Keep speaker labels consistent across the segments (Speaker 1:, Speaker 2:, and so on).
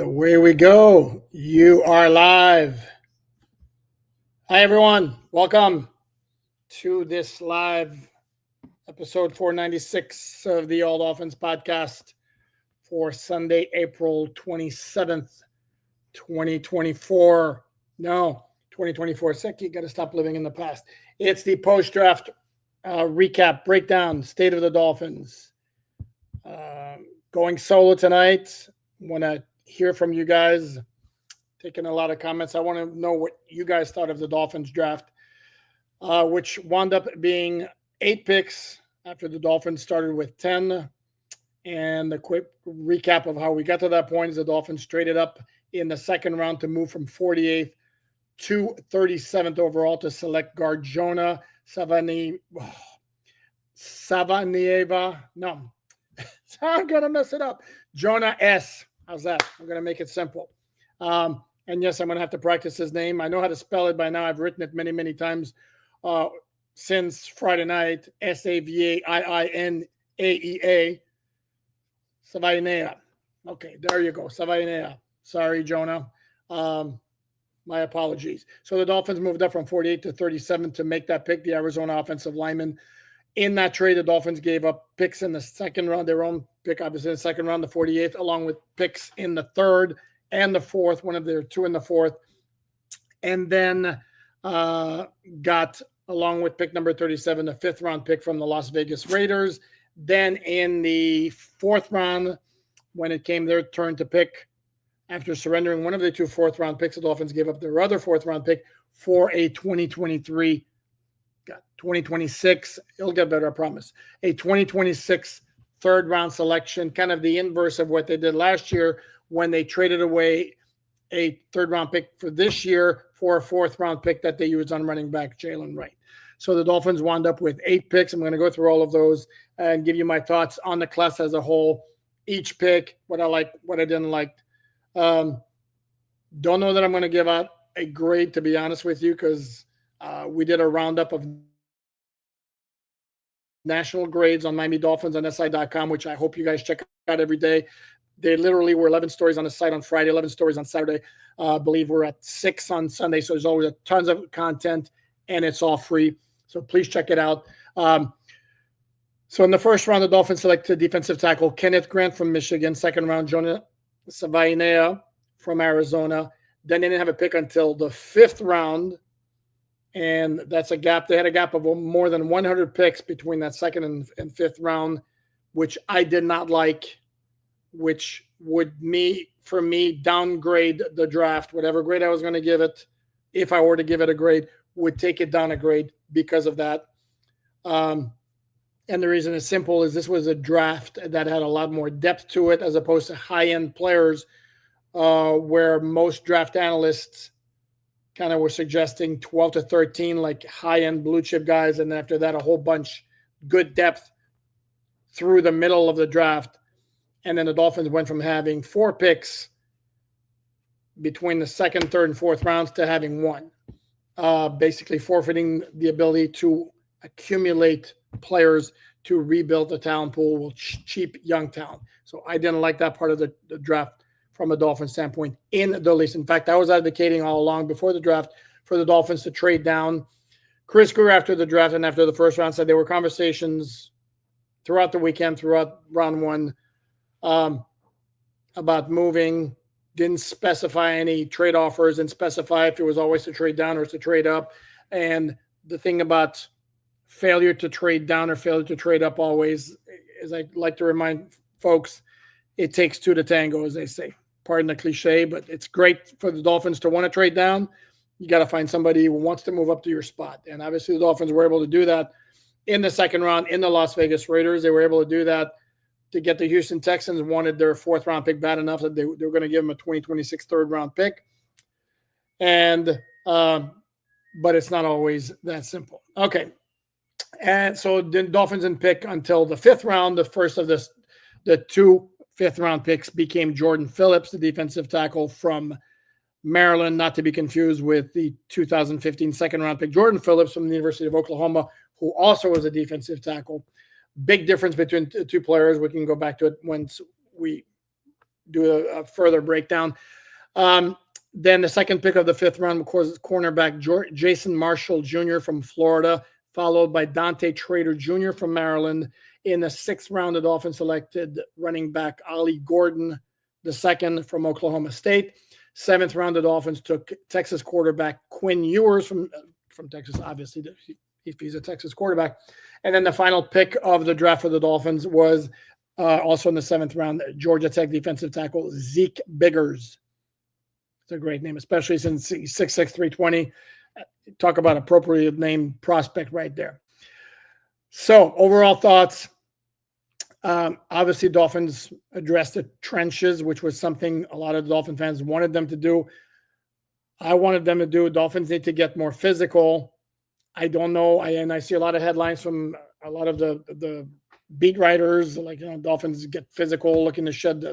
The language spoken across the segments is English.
Speaker 1: Away we go. You are live. Hi, everyone. Welcome to this live episode 496 of the All Dolphins podcast for Sunday, April 27th, 2024. No, 2024. Sick, you got to stop living in the past. It's the post-draft recap, breakdown, state of the Dolphins. Going solo tonight. Want to hear from you guys, taking a lot of comments. I want to know what you guys thought of the Dolphins draft, which wound up being 8 picks after the Dolphins started with 10. And the quick recap of how we got to that point is the Dolphins traded up in the second round to move from 48th to 37th overall to select guard Jonah Savanieva. No, I'm going to mess it up. Jonah S. How's that? I'm going to make it simple. And yes, I'm going to have to practice his name. I know how to spell it by now. I've written it many, many times since Friday night. Savaiinaea. Savaiinaea. Okay, there you go. Savaiinaea. Sorry, Jonah. My apologies. So the Dolphins moved up from 48 to 37 to make that pick, the Arizona offensive lineman. In that trade, the Dolphins gave up picks in the second round, their own pick, obviously, in the second round, the 48th, along with picks in the third and the fourth, one of their two in the fourth, and then got, along with pick number 37, a fifth-round pick from the Las Vegas Raiders. Then in the fourth round, when it came their turn to pick, after surrendering one of the two fourth-round picks, the Dolphins gave up their other fourth-round pick for a 2026, it'll get better, I promise, a 2026 third-round selection, kind of the inverse of what they did last year when they traded away a third-round pick for this year for a fourth-round pick that they used on running back Jalen Wright. So the Dolphins wound up with 8 picks. I'm going to go through all of those and give you my thoughts on the class as a whole, each pick, what I liked, what I didn't like. Don't know that I'm going to give out a grade, to be honest with you, because we did a roundup of national grades on Miami Dolphins on SI.com, which I hope you guys check out every day. They literally were 11 stories on the site on Friday, 11 stories on Saturday. I believe we're at 6 on Sunday. So there's always tons of content, and it's all free. So please check it out. So in the first round, the Dolphins selected defensive tackle Kenneth Grant from Michigan. Second round, Jonah Savaiinaea from Arizona. Then they didn't have a pick until the 5th round. And that's a gap. They had a gap of more than 100 picks between that second and 5th round, which I did not like, which would, for me, downgrade the draft. Whatever grade I was going to give it, if I were to give it a grade, would take it down a grade because of that. And the reason is simple, is this was a draft that had a lot more depth to it as opposed to high-end players, where most draft analysts kind of were suggesting 12 to 13, like high-end blue chip guys. And then after that, a whole bunch good depth through the middle of the draft. And then the Dolphins went from having 4 picks between the second, third, and fourth rounds to having 1, basically forfeiting the ability to accumulate players to rebuild the talent pool with cheap young talent. So I didn't like that part of the draft from a Dolphins standpoint in the least. In fact, I was advocating all along before the draft for the Dolphins to trade down. Chris Greer, after the draft and after the first round, said there were conversations throughout the weekend, throughout round 1, about moving. Didn't specify any trade offers, and specify if it was always to trade down or to trade up. And the thing about failure to trade down or failure to trade up always is, I like to remind folks, it takes 2 to tango, as they say. Pardon the cliche, but it's great for the Dolphins to want to trade down. You got to find somebody who wants to move up to your spot. And obviously the Dolphins were able to do that in the second round in the Las Vegas Raiders. They were able to do that to get the Houston Texans, wanted their 4th-round pick bad enough that they were going to give them a 2026 third-round pick. And but it's not always that simple. Okay. And so the Dolphins didn't pick until the 5th round. The first of the 2 5th-round picks became Jordan Phillips, the defensive tackle from Maryland, not to be confused with the 2015 second-round pick Jordan Phillips from the University of Oklahoma, who also was a defensive tackle. Big difference between the 2 players. We can go back to it once we do a further breakdown. Then the second pick of the 5th round, of course, cornerback Jason Marshall Jr. from Florida, followed by Dante Trader Jr. from Maryland. In the 6th round, the Dolphins selected running back Ollie Gordon II from Oklahoma State. 7th round, the Dolphins took Texas quarterback Quinn Ewers from Texas, obviously, if he's a Texas quarterback. And then the final pick of the draft for the Dolphins was also in the 7th round, Georgia Tech defensive tackle Zeke Biggers. It's a great name, especially since he's 6'6", 320. Talk about appropriate name prospect right there. So overall thoughts. Obviously, Dolphins addressed the trenches, which was something a lot of Dolphin fans wanted them to do. I wanted them to do. Dolphins need to get more physical. I don't know. I see a lot of headlines from a lot of the beat writers, like, Dolphins get physical, looking to shed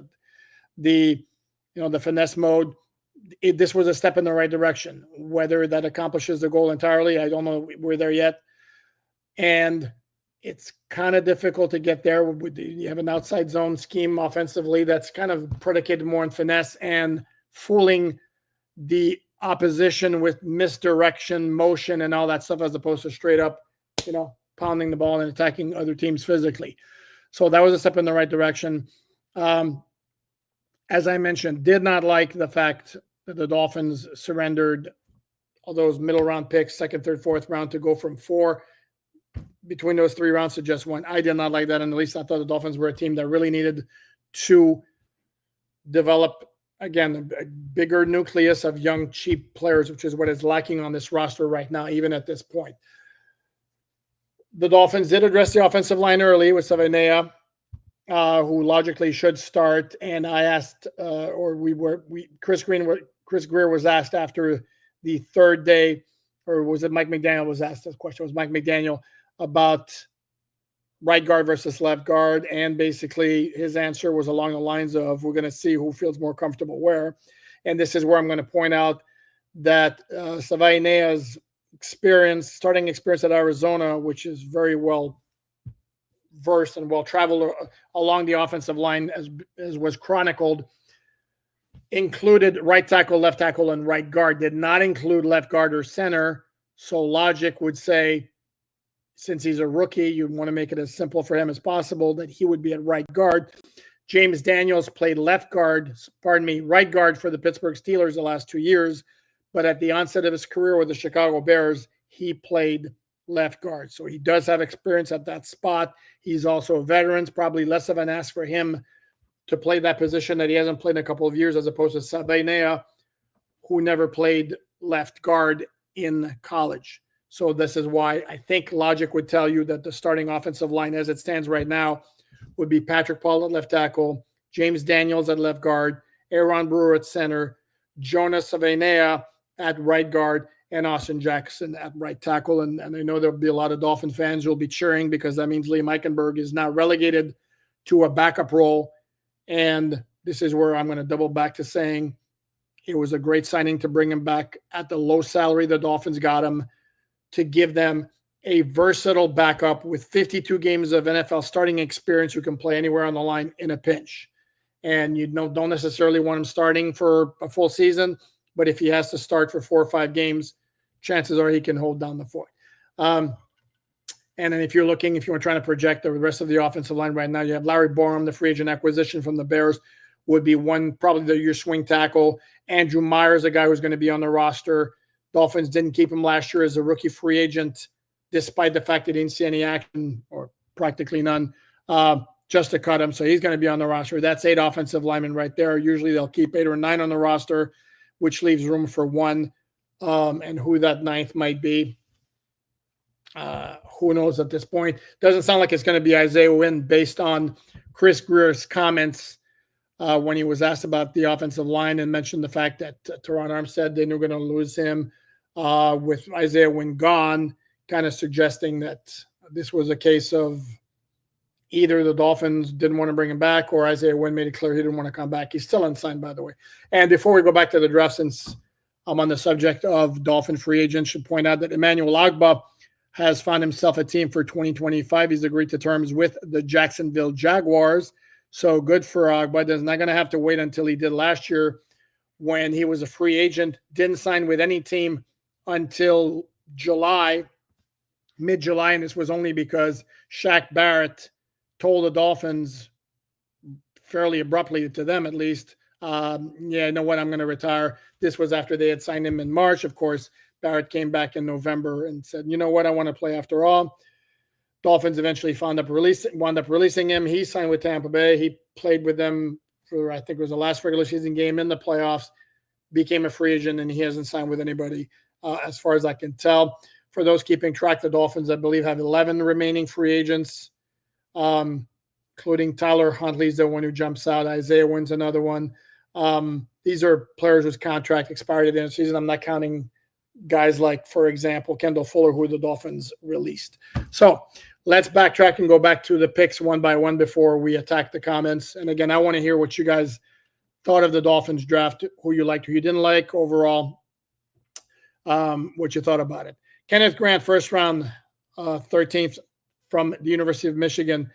Speaker 1: the finesse mode. This was a step in the right direction. Whether that accomplishes the goal entirely, I don't know. We're there yet. And it's kind of difficult to get there. You have an outside zone scheme offensively that's kind of predicated more on finesse and fooling the opposition with misdirection, motion, and all that stuff, as opposed to straight up, pounding the ball and attacking other teams physically. So that was a step in the right direction. As I mentioned, did not like the fact that the Dolphins surrendered all those middle round picks, 2nd, 3rd, 4th round, to go from 4 between those 3 rounds to just 1. I did not like that. And at least I thought the Dolphins were a team that really needed to develop, again, a bigger nucleus of young, cheap players, which is what is lacking on this roster right now, even at this point. The Dolphins did address the offensive line early with Savanea, who logically should start. And I asked, Chris Greer was asked after the 3rd day, or was it Mike McDaniel was asked this question? It was Mike McDaniel about right guard versus left guard. And basically his answer was along the lines of, we're going to see who feels more comfortable where. And this is where I'm going to point out that Savanea's starting experience at Arizona, which is very well versed and well traveled along the offensive line, as was chronicled, included right tackle, left tackle, and right guard. Did not include left guard or center. So logic would say, since he's a rookie, you want to make it as simple for him as possible, that he would be at right guard. James Daniels played right guard for the Pittsburgh Steelers the last 2 years, but at the onset of his career with the Chicago Bears, he played left guard. So he does have experience at that spot. He's also a veteran. It's probably less of an ask for him to play that position that he hasn't played in a couple of years, as opposed to Savanea, who never played left guard in college. So this is why I think logic would tell you that the starting offensive line as it stands right now would be Patrick Paul at left tackle, James Daniels at left guard, Aaron Brewer at center, Jonas Savanea at right guard, and Austin Jackson at right tackle. And I know there'll be a lot of Dolphin fans who will be cheering, because that means Liam Eichenberg is now relegated to a backup role. And this is where I'm going to double back to saying it was a great signing to bring him back at the low salary the Dolphins got him, to give them a versatile backup with 52 games of NFL starting experience who can play anywhere on the line in a pinch. And you don't necessarily want him starting for a full season, but if he has to start for 4 or 5 games, chances are he can hold down the fort. And then if you're trying to project the rest of the offensive line right now, you have Larry Borum, the free agent acquisition from the Bears, would be probably your swing tackle. Andrew Myers, a guy who's going to be on the roster. Dolphins didn't keep him last year as a rookie free agent, despite the fact they didn't see any action, or practically none, just to cut him. So he's going to be on the roster. That's 8 offensive linemen right there. Usually they'll keep 8 or 9 on the roster, which leaves room for 1. And who that 9th might be, who knows at this point. Doesn't sound like it's going to be Isaiah Wynn, based on Chris Greer's comments when he was asked about the offensive line, and mentioned the fact that Teron Armstead, they knew going to lose him with Isaiah Wynn gone, kind of suggesting that this was a case of either the Dolphins didn't want to bring him back, or Isaiah Wynn made it clear he didn't want to come back. He's still unsigned, by the way. And before we go back to the draft, since I'm on the subject of Dolphin free agents, should point out that Emmanuel Ogbah has found himself a team for 2025. He's agreed to terms with the Jacksonville Jaguars. So good for Agba. He's not going to have to wait until he did last year when he was a free agent, didn't sign with any team until July, mid-July, and this was only because Shaq Barrett told the Dolphins fairly abruptly, to them at least, yeah, you know what, I'm going to retire. This was after they had signed him in March. Of course, Barrett came back in November and said, you know what, I want to play after all. Dolphins eventually wound up releasing him. He signed with Tampa Bay. He played with them for, I think it was the last regular season game in the playoffs, became a free agent, and he hasn't signed with anybody as far as I can tell. For those keeping track, the Dolphins, I believe, have 11 remaining free agents, including Tyler Huntley's the one who jumps out. Isaiah Wynn's another one. These are players whose contract expired at the end of the season. I'm not counting guys like, for example, Kendall Fuller, who the Dolphins released. So let's backtrack and go back to the picks one by one before we attack the comments. And again, I want to hear what you guys thought of the Dolphins draft, who you liked, who you didn't like overall, what you thought about it. Kenneth Grant, first round, 13th from the University of Michigan.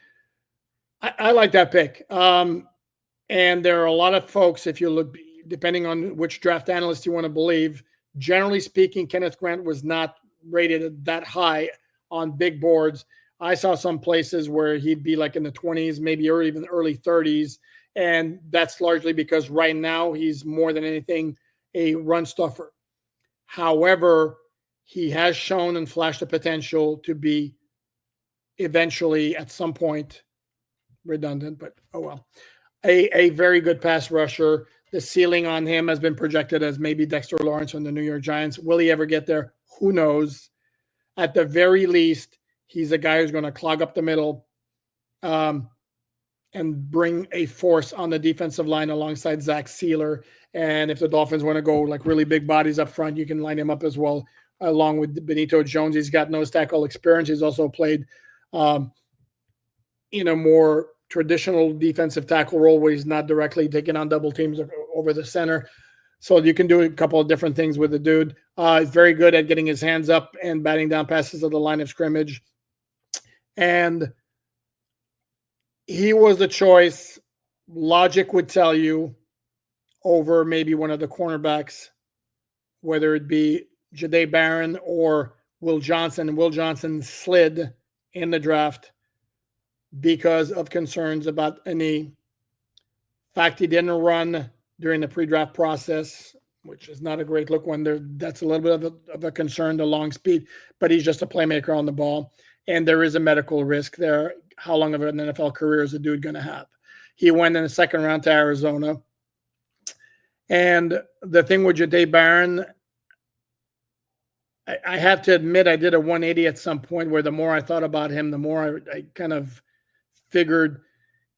Speaker 1: I like that pick. And there are a lot of folks, if you look, depending on which draft analyst you want to believe, generally speaking, Kenneth Grant was not rated that high on big boards. I saw some places where he'd be like in the 20s, maybe or even early 30s. And that's largely because right now he's more than anything a run stuffer. However, he has shown and flashed the potential to be eventually at some point redundant, but oh well, a very good pass rusher. The ceiling on him has been projected as maybe Dexter Lawrence from the New York Giants. Will he ever get there? Who knows? At the very least, he's a guy who's going to clog up the middle and bring a force on the defensive line alongside Zach Sealer. And if the Dolphins want to go like really big bodies up front, you can line him up as well, along with Benito Jones. He's got nose tackle experience. He's also played in a more traditional defensive tackle role where he's not directly taking on double teams over the center. So you can do a couple of different things with the dude. He's very good at getting his hands up and batting down passes at the line of scrimmage. And he was the choice, logic would tell you, over maybe one of the cornerbacks, whether it be Jahdae Barron or Will Johnson. And Will Johnson slid in the draft because of concerns about a knee. In fact, he didn't run during the pre-draft process, which is not a great look when that's a little bit of a concern, the long speed, but he's just a playmaker on the ball. And there is a medical risk there. How long of an NFL career is the dude going to have? He went in the second round to Arizona. And the thing with Jahdae Barron, I have to admit, I did a 180 at some point where the more I thought about him, the more I kind of figured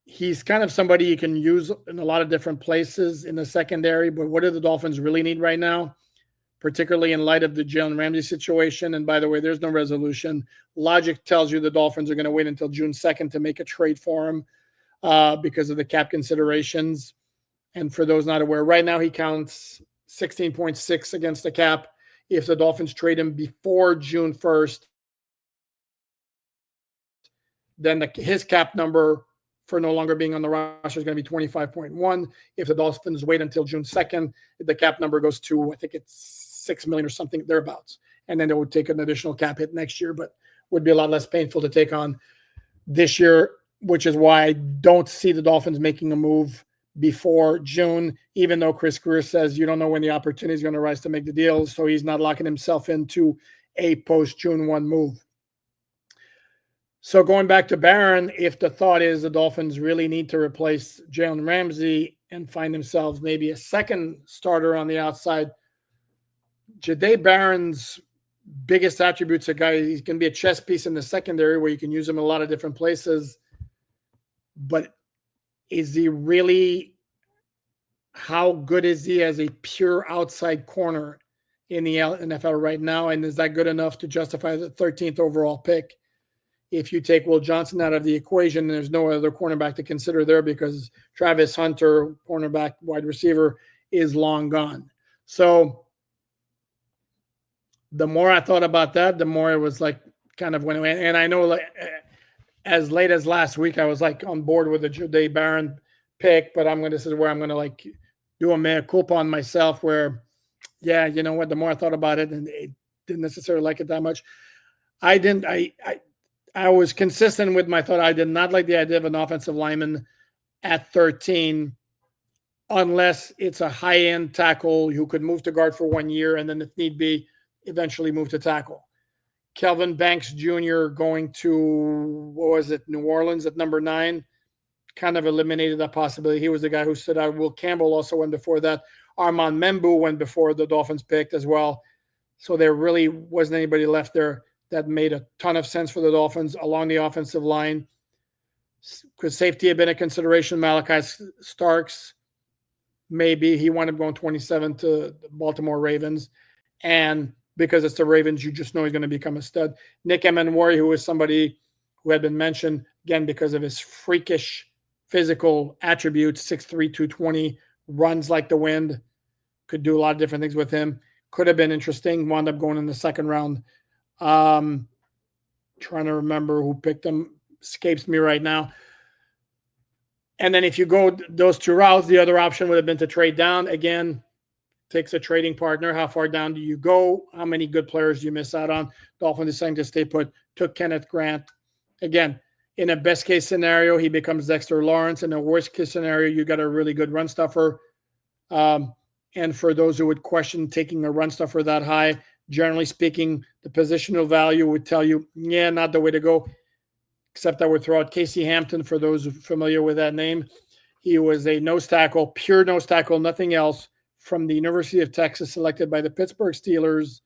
Speaker 1: he's kind of somebody you can use in a lot of different places in the secondary. But what do the Dolphins really need right now, particularly in light of the Jalen Ramsey situation? And by the way, there's no resolution. Logic tells you the Dolphins are going to wait until June 2nd to make a trade for him because of the cap considerations. And for those not aware, right now he counts 16.6 against the cap. If the Dolphins trade him before June 1st, then his cap number for no longer being on the roster is going to be 25.1. If the Dolphins wait until June 2nd, the cap number goes to, I think it's $6 million or something thereabouts. And then it would take an additional cap hit next year, but would be a lot less painful to take on this year, which is why I don't see the Dolphins making a move before June, even though Chris Greer says you don't know when the opportunity is going to rise to make the deal. So he's not locking himself into a post-June 1 move. So going back to Barron, if the thought is the Dolphins really need to replace Jalen Ramsey and find themselves maybe a second starter on the outside, Jahdae Barron's biggest attributes are he's going to be a chess piece in the secondary where you can use him in a lot of different places. But is he really, how good is he as a pure outside corner in the NFL right now? And is that good enough to justify the 13th overall pick? If you take Will Johnson out of the equation, there's no other cornerback to consider there because Travis Hunter, cornerback, wide receiver, is long gone. So the more I thought about that, the more it was like kind of went away. And I know, like, as late as last week, I was like on board with the Jahdae Barron pick, but this is where I'm going to like do a mea culpa on myself where, yeah, you know what, the more I thought about it and it didn't necessarily like it that much. I was consistent with my thought. I did not like the idea of an offensive lineman at 13 unless it's a high-end tackle who could move to guard for 1 year and then if need be, eventually move to tackle. Kelvin Banks Jr. going to, New Orleans at number 9, kind of eliminated that possibility. He was the guy who stood out. Will Campbell also went before that. Armand Membu went before the Dolphins picked as well. So there really wasn't anybody left there that made a ton of sense for the Dolphins along the offensive line. Could safety have been a consideration? Malachi Starks, maybe. He wound up going 27 to the Baltimore Ravens. And because it's the Ravens, you just know he's going to become a stud. Nick Emenwari, who is somebody who had been mentioned, again, because of his freakish physical attributes, 6'3", 220, runs like the wind, could do a lot of different things with him. Could have been interesting. Wound up going in the second round. Trying to remember who picked him. Escapes me right now. And then if you go those two routes, the other option would have been to trade down. Again, takes a trading partner. How far down do you go? How many good players do you miss out on? Dolphins deciding to stay put. Took Kenneth Grant. Again, in a best case scenario, he becomes Dexter Lawrence. In a worst case scenario, you got a really good run stuffer. And for those who would question taking a run stuffer that high, generally speaking, the positional value would tell you, yeah, not the way to go. Except I would throw out Casey Hampton for those familiar with that name. He was a nose tackle, pure nose tackle, nothing else, from the University of Texas, selected by the Pittsburgh Steelers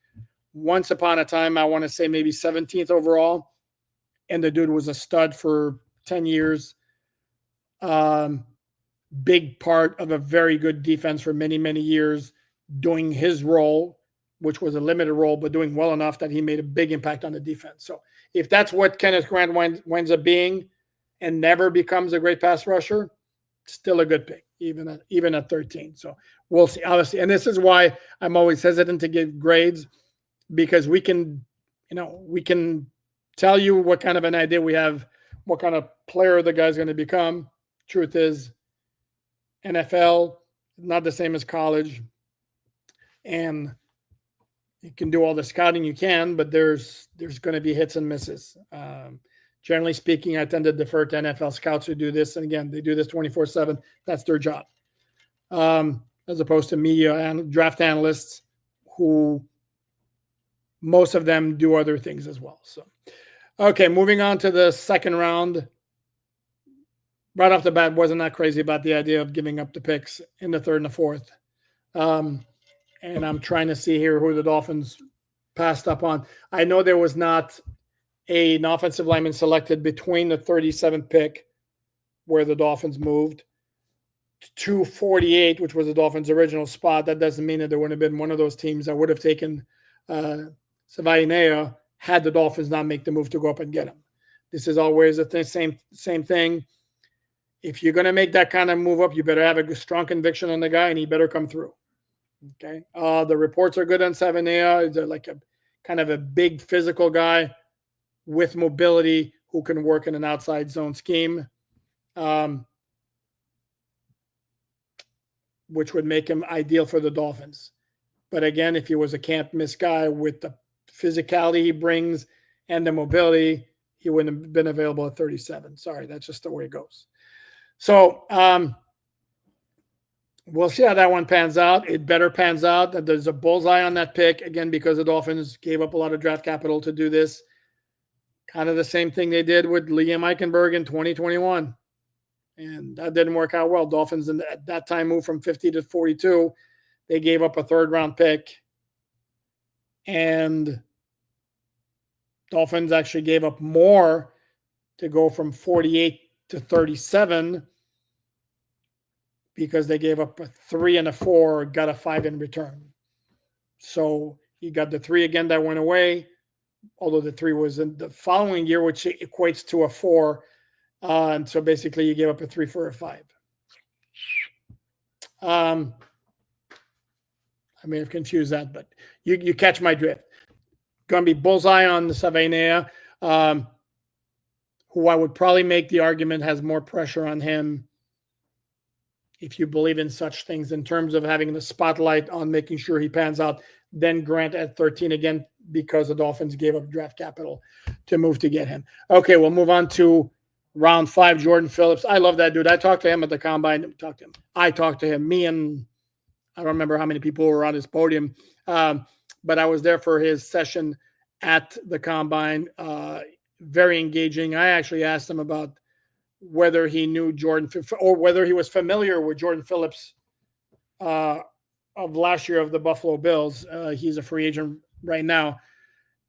Speaker 1: once upon a time. I want to say maybe 17th overall. And the dude was a stud for 10 years. Big part of a very good defense for many, many years, doing his role, which was a limited role, but doing well enough that he made a big impact on the defense. So if that's what Kenneth Grant winds up being and never becomes a great pass rusher, still a good pick, even at 13. So we'll see, obviously. And this is why I'm always hesitant to give grades, because we can tell you what kind of an idea we have, what kind of player the guy's going to become. Truth is, NFL, not the same as college. And you can do all the scouting you can, but there's going to be hits and misses. Generally speaking, I tend to defer to NFL scouts who do this. And again, they do this 24/7. That's their job. As opposed to media and draft analysts who most of them do other things as well. So, okay, moving on to the second round. Right off the bat, wasn't that crazy about the idea of giving up the picks in the third and the fourth. And I'm trying to see here who the Dolphins passed up on. I know there was not an offensive lineman selected between the 37th pick, where the Dolphins moved, to 48, which was the Dolphins' original spot. That doesn't mean that there wouldn't have been one of those teams that would have taken Savainea had the Dolphins not make the move to go up and get him. This is always the same thing. If you're going to make that kind of move up, you better have a strong conviction on the guy, and he better come through. Okay. The reports are good on Savainea. He's like a kind of a big physical guy with mobility who can work in an outside zone scheme, which would make him ideal for the Dolphins. But again, if he was a can't miss guy with the physicality he brings and the mobility, he wouldn't have been available at 37. Sorry, that's just the way it goes. So we'll see how that one pans out. It better pans out. There's a bullseye on that pick, again, because the Dolphins gave up a lot of draft capital to do this. Kind of the same thing they did with Liam Eichenberg in 2021. And that didn't work out well. Dolphins at that time moved from 50 to 42. They gave up a third-round pick. And Dolphins actually gave up more to go from 48 to 37 because they gave up a 3 and a 4, got a 5 in return. So you got the 3 again that went away, although the 3 was in the following year, which equates to a 4. And so basically you gave up a 3 for a 5. I may have confused that, but you catch my drift. Going to be bullseye on the Savainea. who I would probably make the argument has more pressure on him, if you believe in such things, in terms of having the spotlight on making sure he pans out, than Grant at 13, again, because the Dolphins gave up draft capital to move to get him. Okay, we'll move on to round 5, Jordan Phillips. I love that dude. I talked to him at the combine. I talked to him. Me and I don't remember how many people were on his podium, but I was there for his session at the combine. Very engaging. I actually asked him about whether he knew Jordan or whether he was familiar with Jordan Phillips of last year of the Buffalo Bills. He's a free agent right now.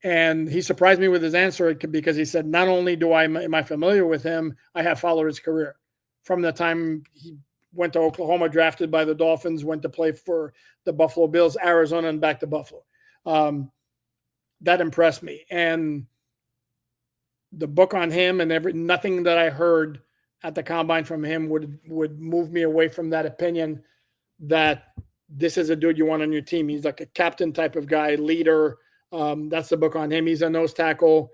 Speaker 1: And he surprised me with his answer because he said, not only am I familiar with him, I have followed his career from the time he went to Oklahoma, drafted by the Dolphins, went to play for the Buffalo Bills, Arizona, and back to Buffalo. That impressed me. And the book on him and nothing that I heard at the combine from him would move me away from that opinion that this is a dude you want on your team. He's like a captain type of guy, leader. That's the book on him. He's a nose tackle.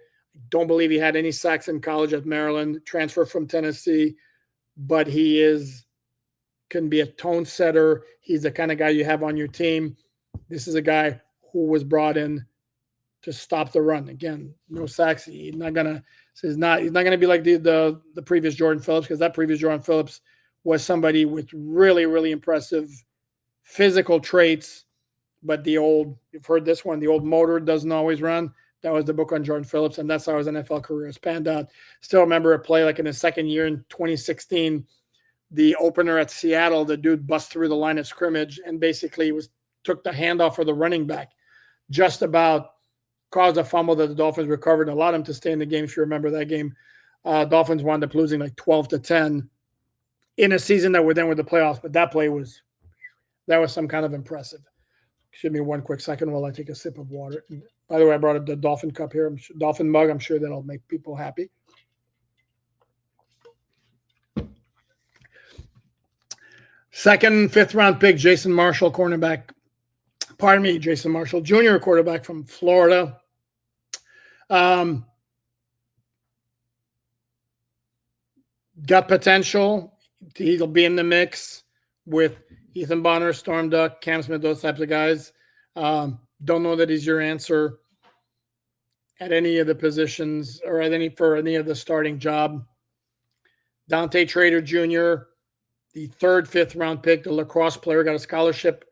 Speaker 1: Don't believe he had any sacks in college at Maryland, transfer from Tennessee, but he can be a tone setter. He's the kind of guy you have on your team. This is a guy who was brought in to stop the run. Again, no sacks. He's not gonna be like the previous Jordan Phillips, because that previous Jordan Phillips was somebody with really, really impressive physical traits. But you've heard this one, the old motor doesn't always run. That was the book on Jordan Phillips, and that's how his NFL career has panned out. Still remember a play like in his second year in 2016, the opener at Seattle, the dude bust through the line of scrimmage and basically took the handoff for the running back, just about caused a fumble that the Dolphins recovered and allowed him to stay in the game. If you remember that game, Dolphins wound up losing like 12-10 in a season that were then with the playoffs. But that was some kind of impressive. Give me one quick second while I take a sip of water. And by the way, I brought up the Dolphin cup here, Dolphin mug. I'm sure that'll make people happy. Second, 5th round pick, Jason Marshall, Jason Marshall Jr., quarterback from Florida. Got potential. He'll be in the mix with Ethan Bonner, Storm Duck, Cam Smith, those types of guys. Don't know that he's your answer at any of the positions or for any of the starting job. Dante Trader Jr., the 3rd, 5th round pick, the lacrosse player, got a scholarship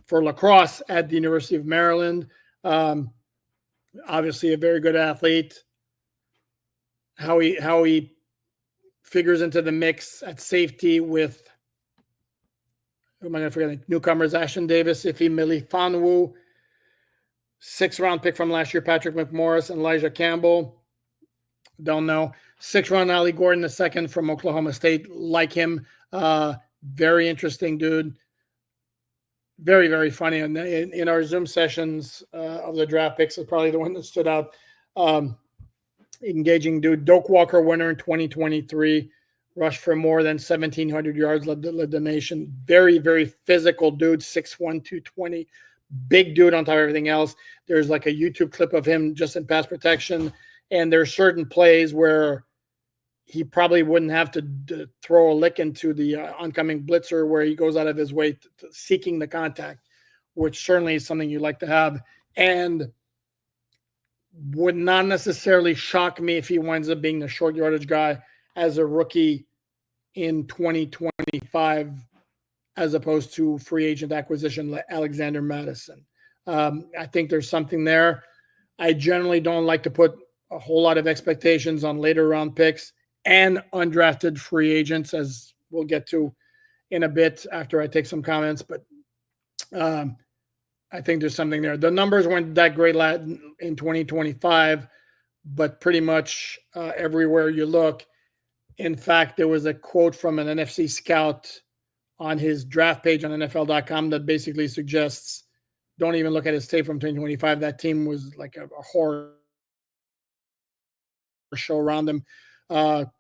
Speaker 1: for lacrosse at the University of Maryland. Obviously a very good athlete. How he figures into the mix at safety with, who am I going to forget? Newcomers, Ashton Davis, Ife Melifonwu, 6th round pick from last year, Patrick McMorris, and Elijah Campbell. Don't know. 6th round, Ali Gordon, the 2nd from Oklahoma State. Like him. Very interesting dude. Very, very funny. And in our Zoom sessions of the draft picks, is probably the one that stood out. Engaging dude. Doak Walker winner in 2023. Rushed for more than 1,700 yards, led the nation. Very, very physical dude, 6'1", 220. Big dude on top of everything else. There's like a YouTube clip of him just in pass protection. And there's certain plays where he probably wouldn't have to throw a lick into the oncoming blitzer, where he goes out of his way to seeking the contact, which certainly is something you'd like to have. And would not necessarily shock me if he winds up being the short yardage guy as a rookie in 2025, as opposed to free agent acquisition like Alexander Madison. I think there's something there. I generally don't like to put a whole lot of expectations on later round picks and undrafted free agents, as we'll get to in a bit after I take some comments. But I think there's something there. The numbers weren't that great in 2025, but pretty much everywhere you look. In fact, there was a quote from an NFC scout on his draft page on NFL.com that basically suggests, don't even look at his tape from 2025. That team was like a horror show around them.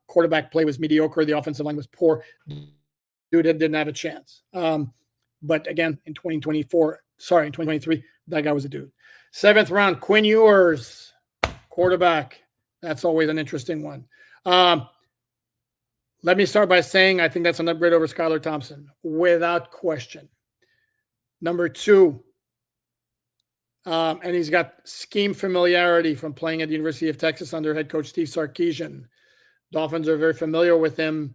Speaker 1: Quarterback play was mediocre. The offensive line was poor. Dude didn't have a chance. But again, in 2023, that guy was a dude. 7th round, Quinn Ewers, quarterback, That's always an interesting one. Let me start by saying I think that's an upgrade over Skylar Thompson, without question. Number two, and he's got scheme familiarity from playing at the University of Texas under head coach Steve Sarkisian. Dolphins are very familiar with him.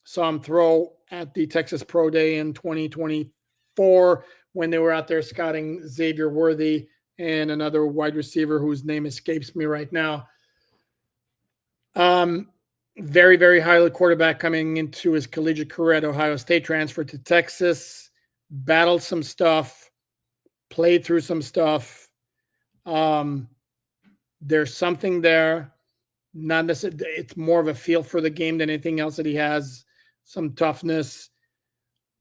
Speaker 1: Saw him throw at the Texas Pro Day in 2024 when they were out there scouting Xavier Worthy and another wide receiver whose name escapes me right now. Very, very highly quarterback coming into his collegiate career at Ohio State, transferred to Texas, battled some stuff, played through some stuff. There's something there. Not necessarily, it's more of a feel for the game than anything else that he has. Some toughness,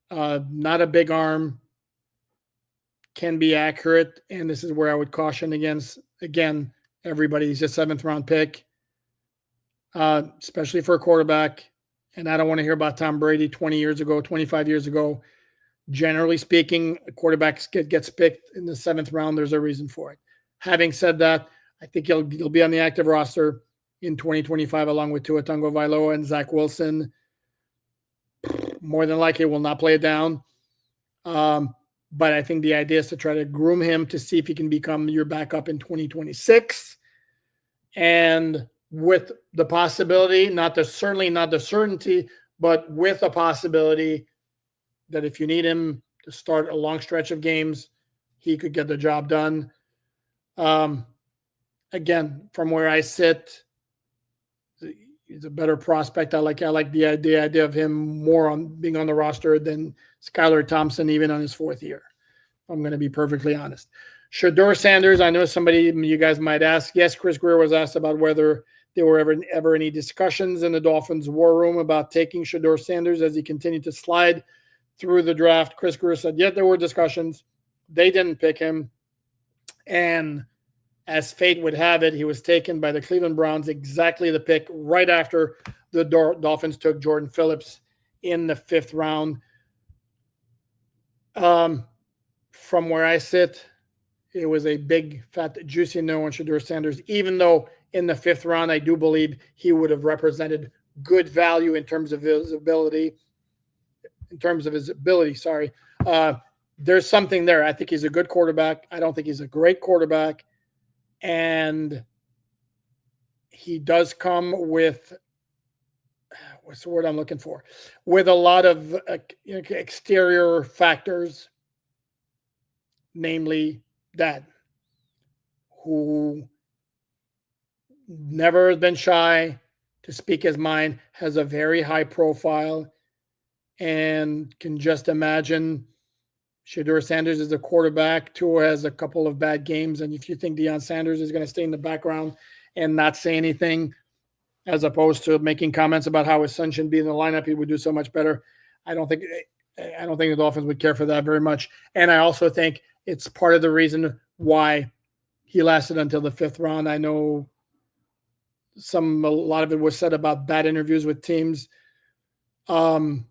Speaker 1: not a big arm, can be accurate. And this is where I would caution against, again, everybody. He's a 7th round pick. Especially for a quarterback. And I don't want to hear about Tom Brady 20 years ago, 25 years ago. Generally speaking, quarterbacks gets picked in the 7th round. There's a reason for it. Having said that, I think he'll be on the active roster in 2025 along with Tua Tagovailoa and Zach Wilson. More than likely will not play it down. But I think the idea is to try to groom him to see if he can become your backup in 2026. And with the possibility, certainly not the certainty, but with a possibility that if you need him to start a long stretch of games, he could get the job done. Again, from where I sit, he's a better prospect. I like the idea of him more on being on the roster than Skylar Thompson, even on his 4th year. I'm going to be perfectly honest. Shedeur Sanders, I know somebody you guys might ask. Yes, Chris Greer was asked about whether there were ever any discussions in the Dolphins' war room about taking Shedeur Sanders as he continued to slide through the draft. Chris Greer said, yeah, there were discussions. They didn't pick him. And as fate would have it, he was taken by the Cleveland Browns, exactly the pick right after the Dolphins took Jordan Phillips in the 5th round. From where I sit, it was a big, fat, juicy no on Shedeur Sanders, even though in the 5th round, I do believe he would have represented good value in terms of his ability. There's something there. I think he's a good quarterback. I don't think he's a great quarterback. And he does come with, what's the word I'm looking for? With a lot of exterior factors, namely dad, who never has been shy to speak his mind, has a very high profile, and can just imagine Shedeur Sanders is a quarterback. Tua has a couple of bad games, and if you think Deion Sanders is going to stay in the background and not say anything, as opposed to making comments about how his son shouldn't be in the lineup, he would do so much better. I don't think the Dolphins would care for that very much. And I also think it's part of the reason why he lasted until the 5th round. I know a lot of it was said about bad interviews with teams. I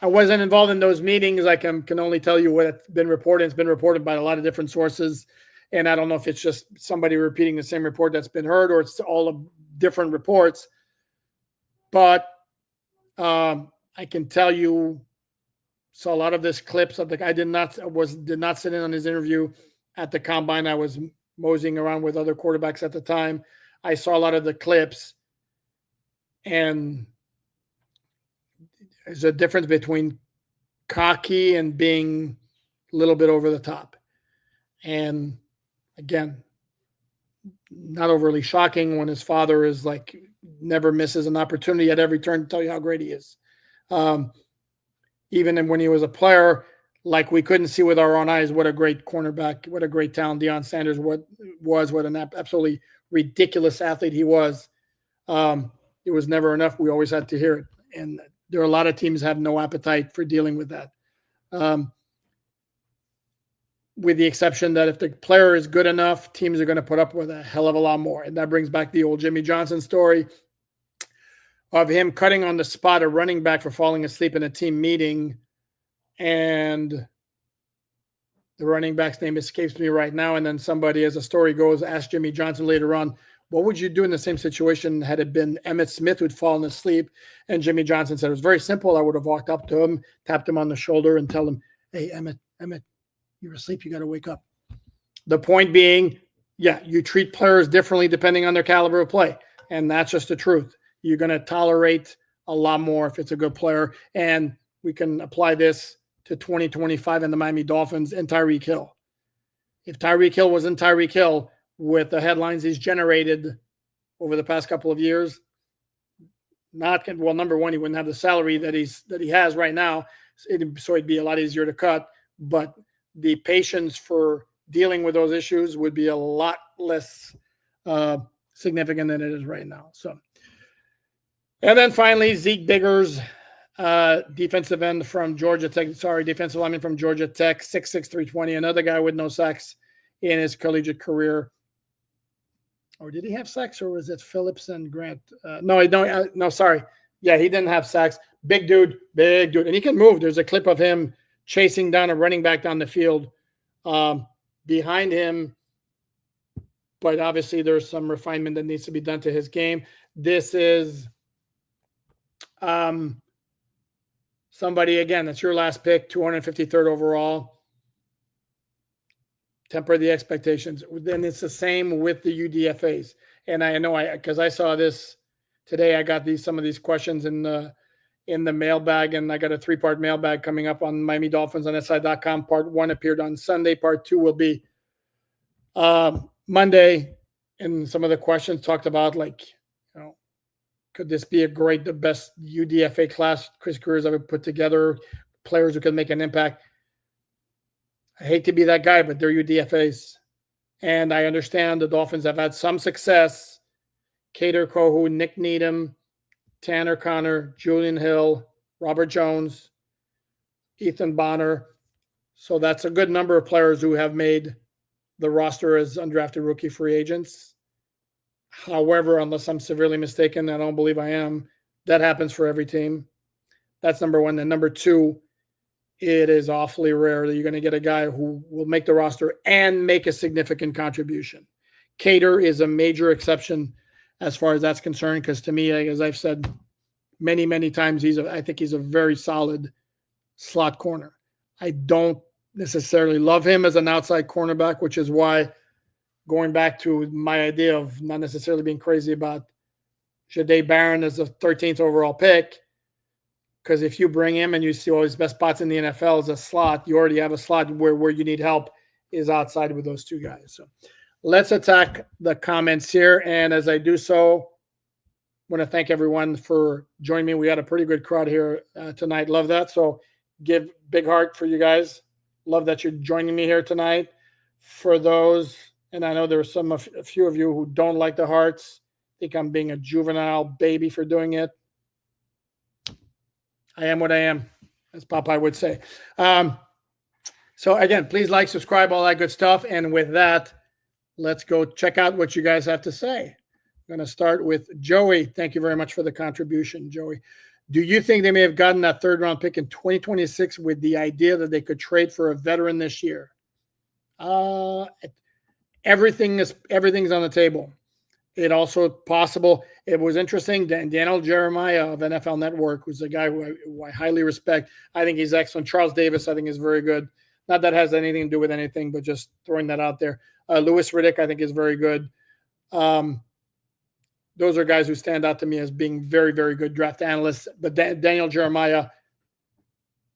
Speaker 1: wasn't involved in those meetings. I can only tell you what's been reported. It's been reported by a lot of different sources, and I don't know if it's just somebody repeating the same report that's been heard or it's all of different reports. But I can tell you, saw a lot of this clips of the guy did not sit in on his interview at the combine. I was moseying around with other quarterbacks at the time. I saw a lot of the clips, and there's a difference between cocky and being a little bit over the top. And again, not overly shocking when his father is like never misses an opportunity at every turn to tell you how great he is. Even when he was a player, like we couldn't see with our own eyes what a great cornerback, what a great talent Deion Sanders what an absolutely ridiculous athlete he was. It was never enough. We always had to hear it. And there are a lot of teams have no appetite for dealing with that. With the exception that if the player is good enough, teams are going to put up with a hell of a lot more. And that brings back the old Jimmy Johnson story of him cutting on the spot a running back for falling asleep in a team meeting. And The running back's name escapes me right now. And then somebody, as the story goes, asked Jimmy Johnson later on, what would you do in the same situation had it been Emmitt Smith who'd fallen asleep? And Jimmy Johnson said, it was very simple. I would have walked up to him, tapped him on the shoulder, and tell him, hey, Emmitt, you're asleep. You got to wake up. The point being, yeah, you treat players differently depending on their caliber of play. And that's just the truth. You're going to tolerate a lot more if it's a good player. And we can apply this to 2025 and the Miami Dolphins and Tyreek Hill. If Tyreek Hill wasn't Tyreek Hill with the headlines he's generated over the past couple of years, number one, he wouldn't have the salary that he has right now, so it'd be a lot easier to cut. But the patience for dealing with those issues would be a lot less significant than it is right now. So, and then finally, Zeke Biggers, defensive lineman from Georgia Tech, 6'6", 320, another guy with no sacks in his collegiate career. Or did he have sacks, or was it Phillips and Grant? No, sorry. Yeah, he didn't have sacks. Big dude. And he can move. There's a clip of him chasing down a running back down the field behind him. But obviously there's some refinement that needs to be done to his game. This is somebody, again, that's your last pick, 253rd overall. Temper the expectations. Then it's the same with the UDFAs. And I know because I saw this today, I got some of these questions in the mailbag, and I got a 3-part mailbag coming up on Miami Dolphins on SI.com. Part 1 appeared on Sunday. Part 2 will be Monday. And some of the questions talked about, could this be the best UDFA class Chris Greer's ever put together? Players who can make an impact. I hate to be that guy, but they're UDFAs. And I understand the Dolphins have had some success. Kader Kohu, Nick Needham, Tanner Connor, Julian Hill, Robert Jones, Ethan Bonner. So that's a good number of players who have made the roster as undrafted rookie free agents. However, unless I'm severely mistaken, I don't believe I am, that happens for every team. That's number one. And number two, it is awfully rare that you're going to get a guy who will make the roster and make a significant contribution. Kader is a major exception as far as that's concerned, because to me, as I've said many, many times, I think he's a very solid slot corner. I don't necessarily love him as an outside cornerback, which is why, going back to my idea of not necessarily being crazy about Jahdae Barron as a 13th overall pick, because if you bring him and you see all his best spots in the NFL as a slot, you already have a slot where you need help is outside with those two guys. So let's attack the comments here. And as I do so, I want to thank everyone for joining me. We had a pretty good crowd here tonight. Love that. So give big heart for you guys. Love that you're joining me here tonight. For those, and I know there's a few of you who don't like the hearts, think I'm being a juvenile baby for doing it. I am what I am, as Popeye would say. So again, please like, subscribe, all that good stuff. And with that, let's go check out what you guys have to say. I'm going to start with Joey. Thank you very much for the contribution, Joey. Do you think they may have gotten that 3rd-round pick in 2026 with the idea that they could trade for a veteran this year? Everything's on the table. It also possible. It was interesting. Daniel Jeremiah of NFL Network, who's a guy who I highly respect. I think he's excellent. Charles Davis, I think, is very good. Not that has anything to do with anything, but just throwing that out there. Louis Riddick, I think, is very good. Those are guys who stand out to me as being very, very good draft analysts. But Daniel Jeremiah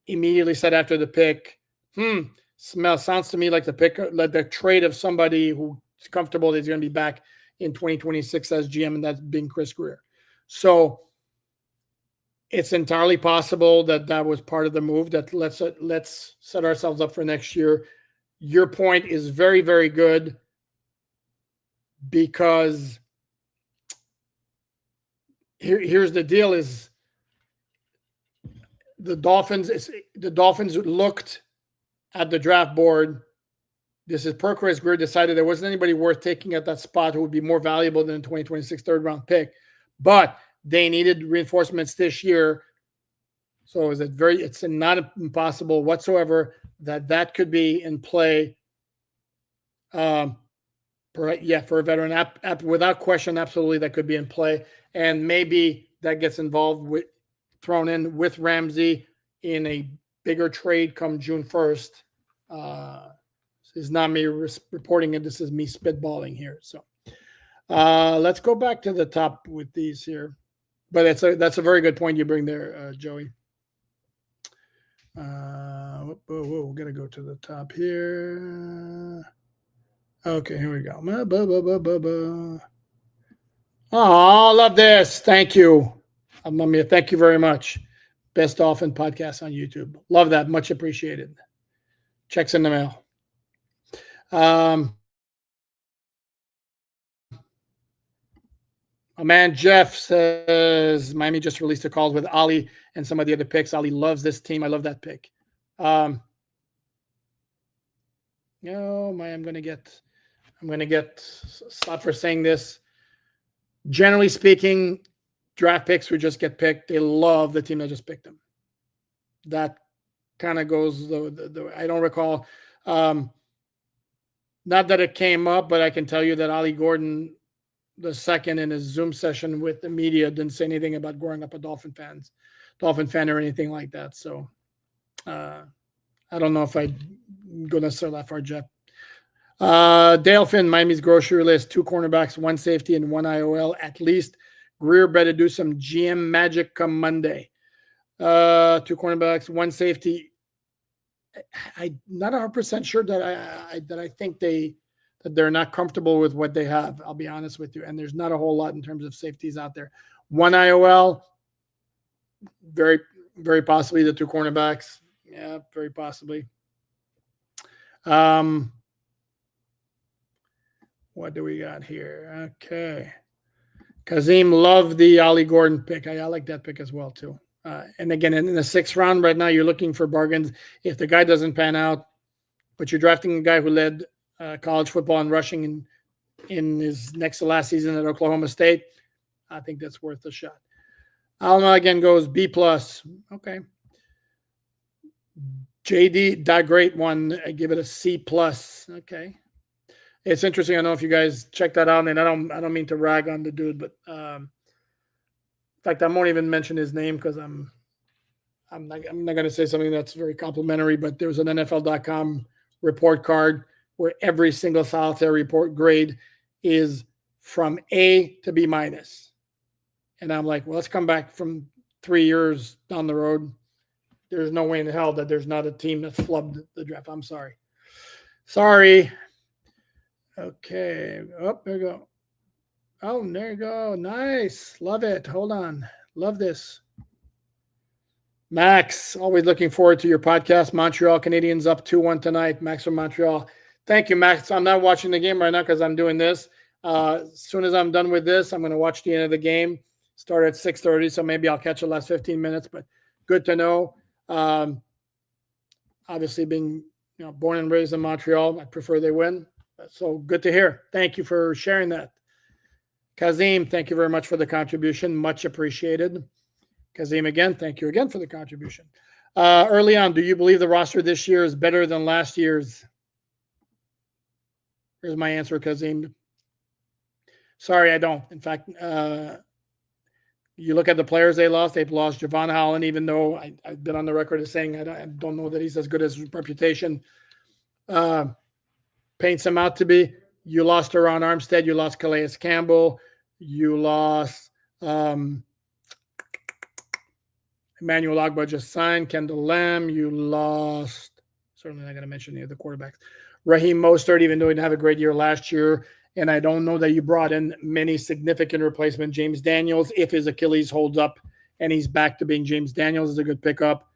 Speaker 1: immediately said after the pick, sounds to me like the trade of somebody who's comfortable that he's going to be back in 2026 as GM, and that's being Chris Grier. So it's entirely possible that was part of the move, that let's set ourselves up for next year. Your point is very, very good, because here's the deal: is the Dolphins looked at the draft board. This is per Chris Grier, decided there wasn't anybody worth taking at that spot who would be more valuable than a 2026 3rd-round pick, but they needed reinforcements this year. So it's not impossible whatsoever that could be in play. For a veteran, without question, absolutely that could be in play, and maybe that gets thrown in with Ramsey in a bigger trade come June 1st. This is not me reporting it. This is me spitballing here. So let's go back to the top with these here. But that's a very good point you bring there, Joey. We're going to go to the top here. Okay, here we go. Oh, love this. Thank you. Thank you very much. Best Dolphin podcast on YouTube. Love that. Much appreciated. Checks in the mail. My man Jeff says Miami just released a call with Ali and some of the other picks. Ali loves this team. I love that pick. I'm going to get stopped for saying this. Generally speaking, draft picks who just get picked, they love the team that just picked them. That kind of goes I don't recall. Not that it came up, but I can tell you that Ali Gordon II in his Zoom session with the media didn't say anything about growing up a Dolphin fan or anything like that. So I don't know if I'd go necessarily that far, Jeff. Dale Finn, Miami's grocery list, 2 cornerbacks, 1 safety, and 1 IOL at least. Greer better do some GM magic come Monday. 2 cornerbacks, 1 safety. I'm not 100% sure that I think that they're not comfortable with what they have. I'll be honest with you. And there's not a whole lot in terms of safeties out there. 1 IOL, very, very possibly the 2 cornerbacks. Yeah, very possibly. What do we got here? Okay. Kazim loved the Ali Gordon pick. I like that pick as well, too. And again, in the 6th round right now, you're looking for bargains. If the guy doesn't pan out, but you're drafting a guy who led college football and rushing in his next to last season at Oklahoma State, I think that's worth a shot. Alma again goes B+. Okay. JD, that great one. I give it a C+. Okay. It's interesting. I don't know if you guys check that out, and I don't mean to rag on the dude, but in fact, I won't even mention his name because I'm not going to say something that's very complimentary. But there was an NFL.com report card where every single solitary report grade is from A to B-. And I'm like, well, let's come back from 3 years down the road. There's no way in hell that there's not a team that flubbed the draft. I'm sorry. Okay. Oh, there you go. Oh, there you go. Nice. Love it. Hold on. Love this. Max, always looking forward to your podcast. Montreal Canadiens up 2-1 tonight. Max from Montreal. Thank you, Max. I'm not watching the game right now because I'm doing this. As soon as I'm done with this, I'm going to watch the end of the game. Start at 6:30, so maybe I'll catch the last 15 minutes, but good to know. Obviously, being born and raised in Montreal, I prefer they win. So good to hear. Thank you for sharing that. Kazim, thank you very much for the contribution. Much appreciated. Kazim, again, thank you again for the contribution. Early on, do you believe the roster this year is better than last year's? Here's my answer, Kazim. Sorry, I don't. In fact, you look at the players they lost. They've lost Javon Holland, even though I've been on the record as saying I don't know that he's as good as his reputation paints him out to be. You lost Teron Armstead. You lost Calais Campbell. You lost Emmanuel Ogbah just signed. Kendall Lamb. You lost, certainly not going to mention any of the quarterbacks. Raheem Mostert, even though he didn't have a great year last year. And I don't know that you brought in many significant replacement. James Daniels, if his Achilles holds up and he's back to being James Daniels, is a good pickup.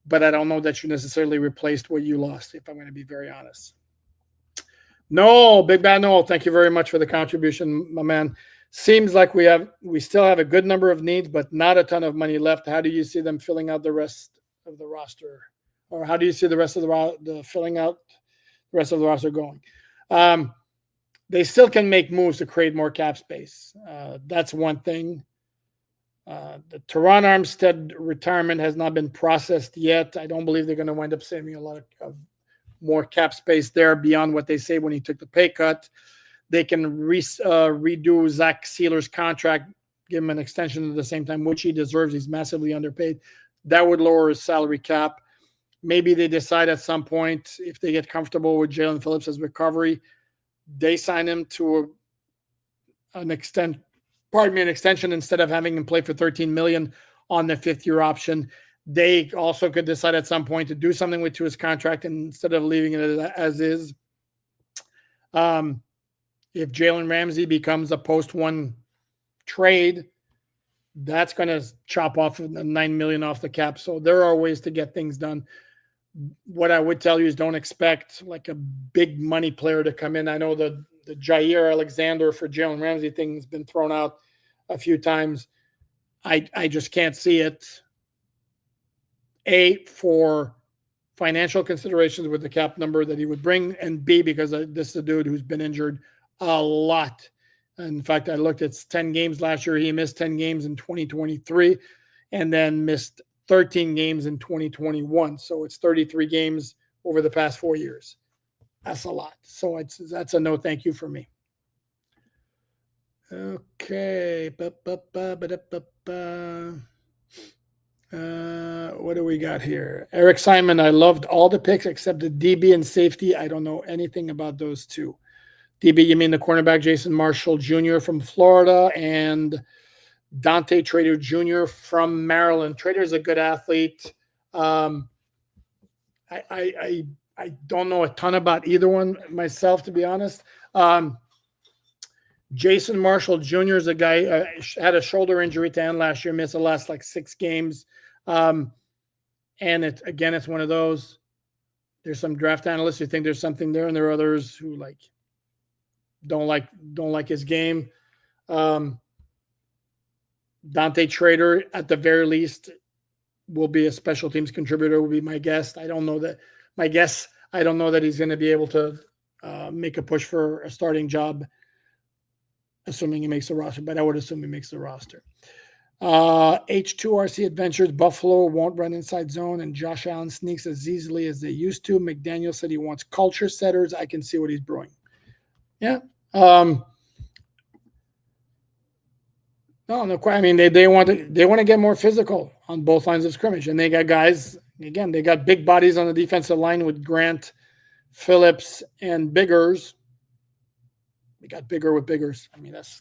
Speaker 1: But I don't know that you necessarily replaced what you lost, if I'm going to be very honest. No, Big Bad Noel, thank you very much for the contribution, my man. Seems like we still have a good number of needs, but not a ton of money left. How do you see them filling out the rest of the roster? Or how do you see the rest of the filling out the rest of the roster going? They still can make moves to create more cap space. That's one thing. The Teron Armstead retirement has not been processed yet. I don't believe they're going to wind up saving a lot of more cap space there beyond what they say when he took the pay cut. They can redo Zach Sealer's contract, give him an extension at the same time, which he deserves. He's massively underpaid. That would lower his salary cap. Maybe they decide at some point, if they get comfortable with Jalen Phillips' recovery, they sign him to an extension instead of having him play for $13 million on the fifth-year option. They also could decide at some point to do something with his contract instead of leaving it as is. If Jalen Ramsey becomes a post-1 trade, that's going to chop off $9 million off the cap. So there are ways to get things done. What I would tell you is don't expect like a big money player to come in. I know the Jair Alexander for Jalen Ramsey thing has been thrown out a few times. I just can't see it. A, for financial considerations with the cap number that he would bring, and B, because this is a dude who's been injured a lot. In fact, I looked at 10 games last year. He missed 10 games in 2023 and then missed 13 games in 2021. So it's 33 games over the past 4 years. That's a lot. So that's a no thank you for me. Okay. What do we got here? Eric Simon, I loved all the picks except the DB and safety. I don't know anything about those two. DB, you mean the cornerback Jason Marshall Jr. from Florida and Dante Trader Jr. from Maryland. Trader's a good athlete. I don't know a ton about either one myself, to be honest. Jason Marshall Jr. is a guy had a shoulder injury to end last year, missed the last like 6 games. And it's one of those. There's some draft analysts who think there's something there, and there are others who don't like his game. Dante Trader, at the very least, will be a special teams contributor, will be my guess. I don't know that he's going to be able to make a push for a starting job, assuming he makes the roster, but I would assume he makes the roster. H2RC Adventures, Buffalo won't run inside zone, and Josh Allen sneaks as easily as they used to. McDaniel said he wants culture setters. I can see what he's brewing. Yeah. No. I mean, they want to get more physical on both lines of scrimmage, and they got guys. Again, they got big bodies on the defensive line with Grant, Phillips, and Biggers. They got bigger with Biggers. I mean, that's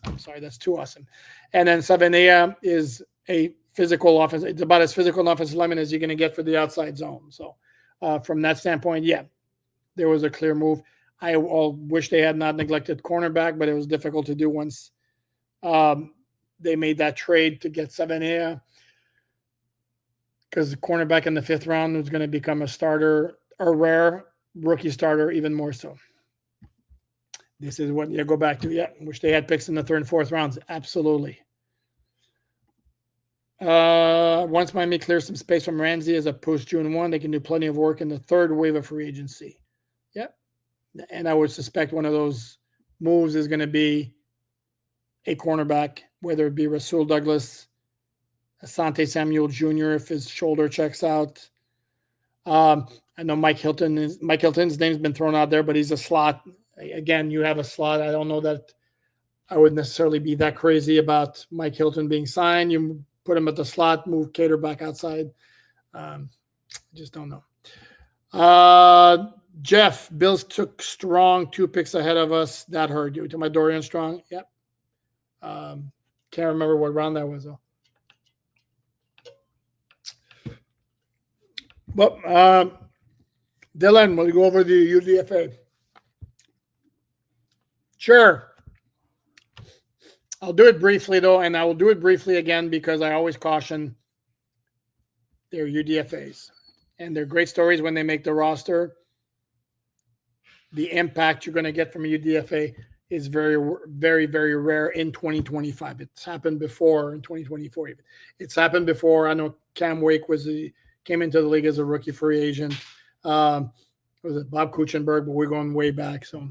Speaker 1: too awesome. And then Savanea is a physical offense. It's about as physical an offensive lineman as you're going to get for the outside zone. So from that standpoint, yeah, there was a clear move. I wish they had not neglected cornerback, but it was difficult to do once they made that trade to get Savanea, because the cornerback in the 5th round was going to become a starter, a rare rookie starter, even more so. This is what you go back to. Yeah, wish they had picks in the 3rd and 4th rounds. Absolutely. Once Miami clears some space from Ramsey as a post-June 1, they can do plenty of work in the 3rd wave of free agency. Yep. And I would suspect one of those moves is going to be a cornerback, whether it be Rasul Douglas, Asante Samuel Jr. if his shoulder checks out. I know Mike Hilton's name's been thrown out there, but he's a slot. Again, you have a slot. I don't know that I would necessarily be that crazy about Mike Hilton being signed. You put him at the slot, move Cater back outside. Just don't know. Jeff, Bills took Strong 2 picks ahead of us. That hurt you. To my Dorian Strong. Yep. Can't remember what round that was, though. Well, Dylan, will you go over the UDFA? Sure. I'll do it briefly, though, and I will do it briefly again because I always caution they're UDFAs. And they're great stories when they make the roster. The impact you're going to get from a UDFA is very, very, very rare in 2025. It's happened before in 2024 even. It's happened before. I know Cam Wake came into the league as a rookie free agent. Was it Bob Kuchenberg? But we're going way back. So,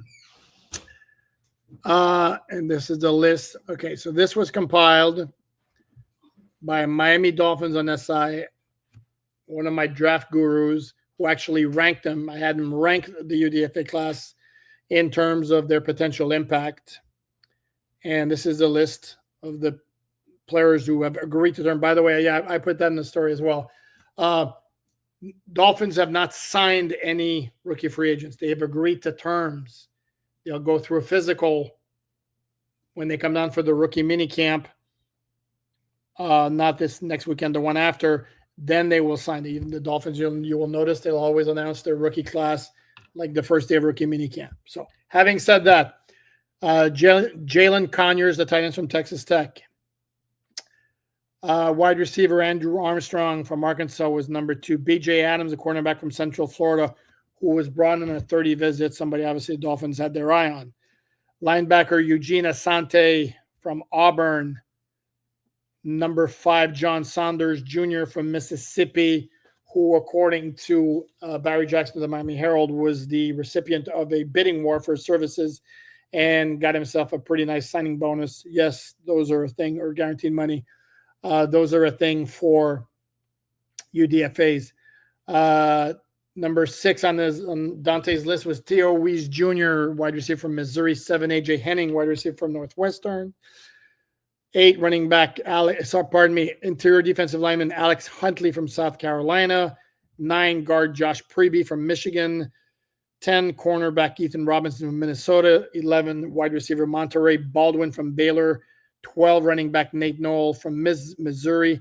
Speaker 1: and this is the list. Okay, so this was compiled by Miami Dolphins on SI, one of my draft gurus who actually ranked them. I had them rank the UDFA class in terms of their potential impact. And this is a list of the players who have agreed to term. By the way, yeah, I put that in the story as well. Dolphins have not signed any rookie free agents. They have agreed to terms. They'll go through a physical when they come down for the rookie mini camp. Not this next weekend, the one after. Then they will sign. Even the Dolphins, you will notice they'll always announce their rookie class like the first day of rookie mini camp. So having said that, Jalen Conyers, the tight end from Texas Tech. Wide receiver Andrew Armstrong from Arkansas was number 2. B.J. Adams, a cornerback from Central Florida, who was brought in a 30 visit. Somebody obviously the Dolphins had their eye on. Linebacker Eugene Asante from Auburn. Number 5, John Saunders Jr. from Mississippi, who, according to Barry Jackson of the Miami Herald, was the recipient of a bidding war for services and got himself a pretty nice signing bonus. Yes, those are a thing, or guaranteed money. Those are a thing for UDFAs. Number 6 on Dante's list was Theo Weiss Jr., wide receiver from Missouri. 7, A.J. Henning, wide receiver from Northwestern. 8, running back, interior defensive lineman Alex Huntley from South Carolina. 9, guard Josh Preby from Michigan. 10, cornerback Ethan Robinson from Minnesota. 11, wide receiver Monterey Baldwin from Baylor. 12, running back Nate Knoll from Missouri.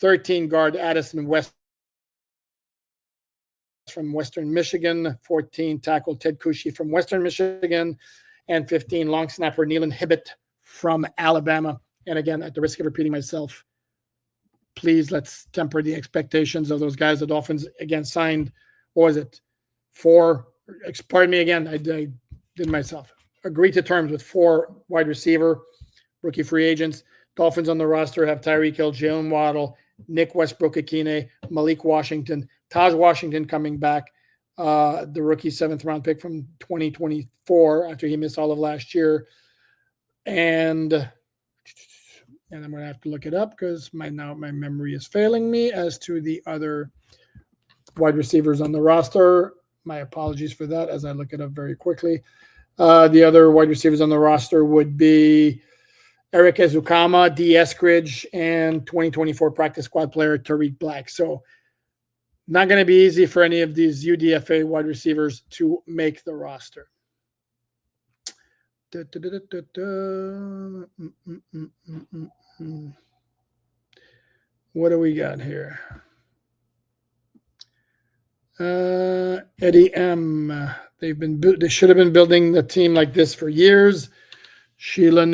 Speaker 1: 13, guard Addison West from Western Michigan. 14, tackle Ted Kushi from Western Michigan. And 15, long snapper Neelan Hibbett from Alabama. And again, at the risk of repeating myself, please let's temper the expectations of those guys. The Dolphins, again, signed, what was it? 4, pardon me again, I did myself. Agreed to terms with 4 wide receiver rookie free agents. Dolphins on the roster have Tyreek Hill, Jalen Waddle, Nick Westbrook-Akine, Malik Washington, Taj Washington coming back, the rookie 7th round pick from 2024 after he missed all of last year. And I'm going to have to look it up because my memory is failing me as to the other wide receivers on the roster. My apologies for that as I look it up very quickly. The other wide receivers on the roster would be Eric Ezukama, D. Eskridge, and 2024 practice squad player Tariq Black. So not going to be easy for any of these UDFA wide receivers to make the roster. What do we got here? Eddie M. They should have been building the team like this for years. Shula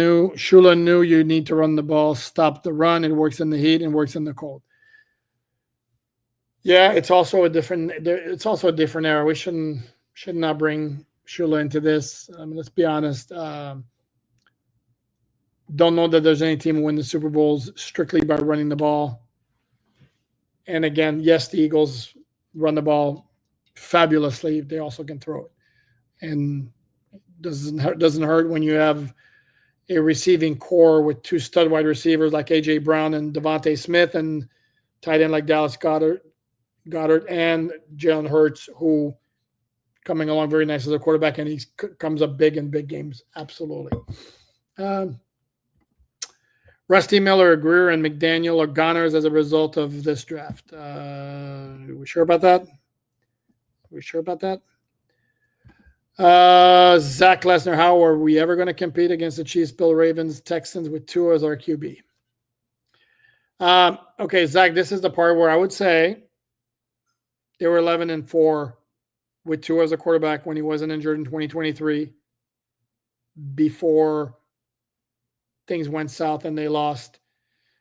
Speaker 1: knew you need to run the ball, stop the run. It works in the heat and works in the cold. Yeah, it's also a different era. We should not bring Shula into this. Let's be honest. Don't know that there's any team who win the Super Bowls strictly by running the ball. And again, yes, the Eagles run the ball fabulously. They also can throw it. And doesn't hurt when you have a receiving core with 2 stud wide receivers like A.J. Brown and Devontae Smith, and tight end like Dallas Goedert and Jalen Hurts, who coming along very nice as a quarterback, and he comes up big in big games. Absolutely. Rusty Miller, Greer, and McDaniel are goners as a result of this draft. Are we sure about that? Zach Lesnar, how are we ever going to compete against the Chiefs, Bill Ravens, Texans with Tua as our QB? Okay, Zach, this is the part where I would say they were 11-4 with Tua as a quarterback when he wasn't injured in 2023 before things went south and they lost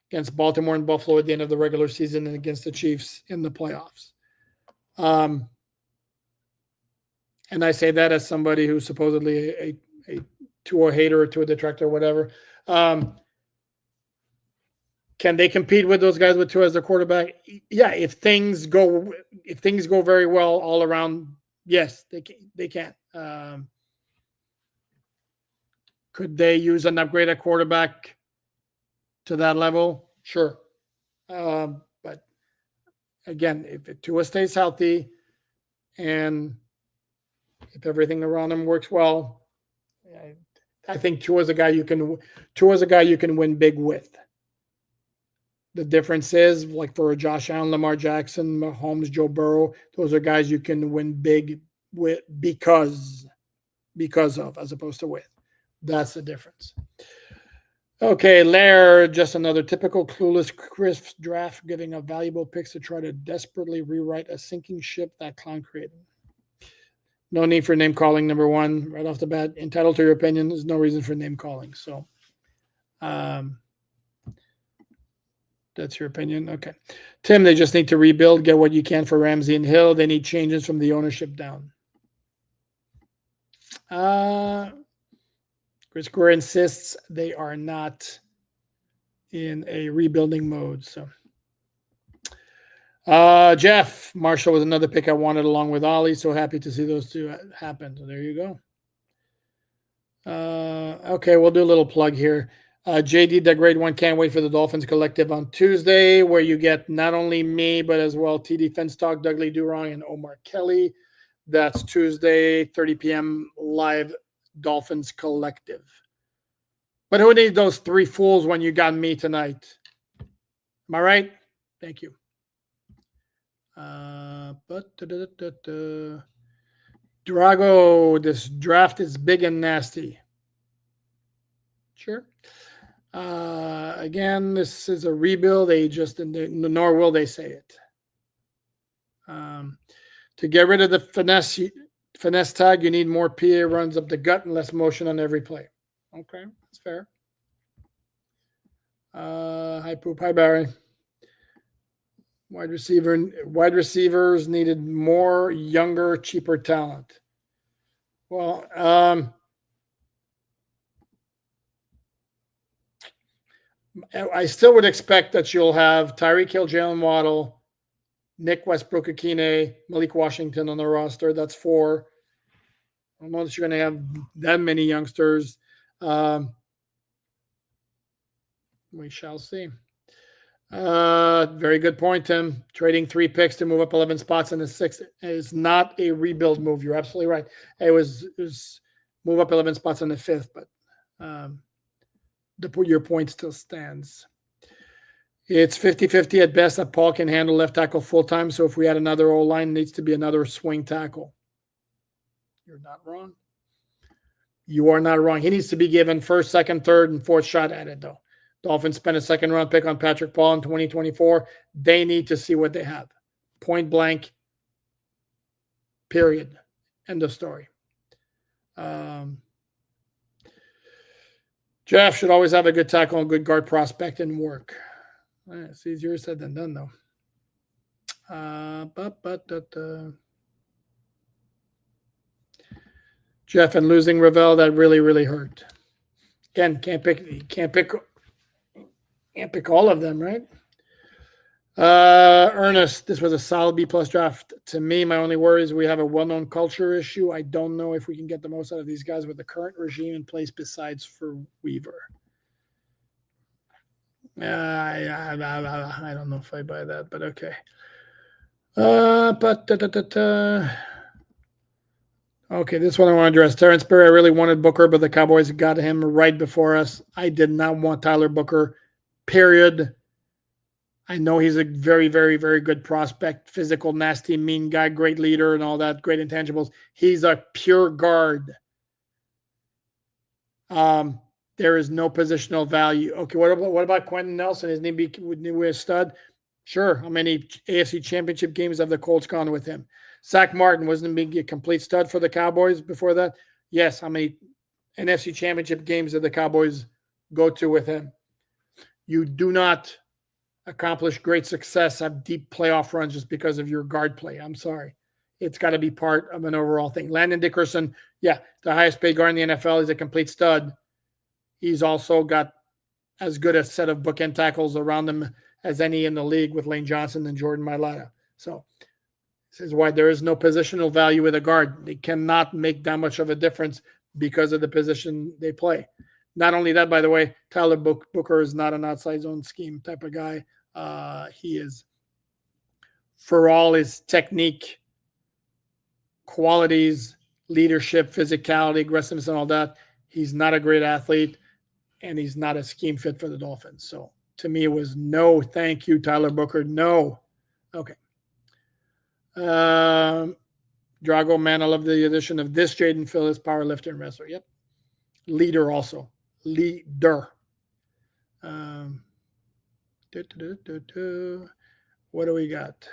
Speaker 1: against Baltimore and Buffalo at the end of the regular season and against the Chiefs in the playoffs. And I say that as somebody who's supposedly a Tua hater or Tua detractor or whatever. Can they compete with those guys with Tua as their quarterback? Yeah, if things go very well all around, yes, they can. Could they use an upgrade at quarterback to that level? Sure. But again, if Tua stays healthy and if everything around him works well, I think Tua's a guy you can win big with. The difference is, like for Josh Allen, Lamar Jackson, Mahomes, Joe Burrow, those are guys you can win big with because of, as opposed to with. That's the difference. Okay, Lair, just another typical clueless Chris draft, giving up valuable picks to try to desperately rewrite a sinking ship that clown created. No need for name calling, number one, right off the bat. Entitled to your opinion. There's no reason for name calling. So that's your opinion. Okay. Tim, they just need to rebuild, get what you can for Ramsey and Hill. They need changes from the ownership down. Chris Square insists they are not in a rebuilding mode. So Jeff Marshall was another pick I wanted along with Ollie. So happy to see those two happen. So there you go. Okay, we'll do a little plug here. JD, the Grade 1, can't wait for the Dolphins Collective on Tuesday, where you get not only me, but as well TD Fence Talk, Dudley Durong, and Omar Kelly. That's Tuesday, 30 p.m. live Dolphins Collective. But who needs those three fools when you got me tonight? Am I right? Thank you. Drago, this draft is big and nasty. Sure. Again, this is a rebuild. Nor will they say it. To get rid of the finesse tag, you need more PA runs up the gut and less motion on every play. Okay, that's fair. Hi, Poop. Hi, Barry. Wide receivers needed more younger, cheaper talent. Well, I still would expect that you'll have Tyreek Hill, Jalen Waddle, Nick Westbrook-Akine, Malik Washington on the roster. That's 4. I don't know that you're going to have that many youngsters. We shall see. Very good point, Tim. Trading 3 picks to move up 11 spots in the 6th is not a rebuild move. You're absolutely right. It was move up 11 spots in the 5th, but your point still stands. It's 50-50 at best that Paul can handle left tackle full-time, so if we had another O-line, it needs to be another swing tackle. You're not wrong. You are not wrong. He needs to be given first, second, third, and fourth shot at it, though. Dolphins spent a second-round pick on Patrick Paul in 2024. They need to see what they have. Point blank, period. End of story. Jeff should always have a good tackle and good guard prospect and work. It's easier said than done, though. Jeff, and losing Ravel, that really, really hurt. Again, can't pick all of them, right? Ernest, this was a solid B+ draft. To me, my only worry is we have a well-known culture issue. I don't know if we can get the most out of these guys with the current regime in place besides for Weaver. I don't know if I buy that, but okay. Okay, this one I want to address. Terrence Berry, I really wanted Booker, but the Cowboys got him right before us. I did not want Tyler Booker, period. I know he's a very, very, very good prospect, physical, nasty, mean guy, great leader and all that, great intangibles. He's a pure guard. There is no positional value. Okay, what about Quentin Nelson? Isn't he a stud? Sure. How many AFC Championship games have the Colts gone with him? Zach Martin, wasn't he a complete stud for the Cowboys before that? Yes. How many NFC Championship games did the Cowboys go to with him? You do not accomplish great success, have deep playoff runs just because of your guard play. I'm sorry. It's got to be part of an overall thing. Landon Dickerson, yeah, the highest paid guard in the NFL. He's a complete stud. He's also got as good a set of bookend tackles around him as any in the league with Lane Johnson and Jordan Mailata. So this is why there is no positional value with a guard. They cannot make that much of a difference because of the position they play. Not only that, by the way, Tyler Booker is not an outside zone scheme type of guy. He is, for all his technique, qualities, leadership, physicality, aggressiveness, and all that, he's not a great athlete, and he's not a scheme fit for the Dolphins. So to me, it was no, thank you, Tyler Booker. No. Okay. Drago, man, I love the addition of this Jaden Phillips, power lifter and wrestler. Yep. Leader also. Leader. What do we got?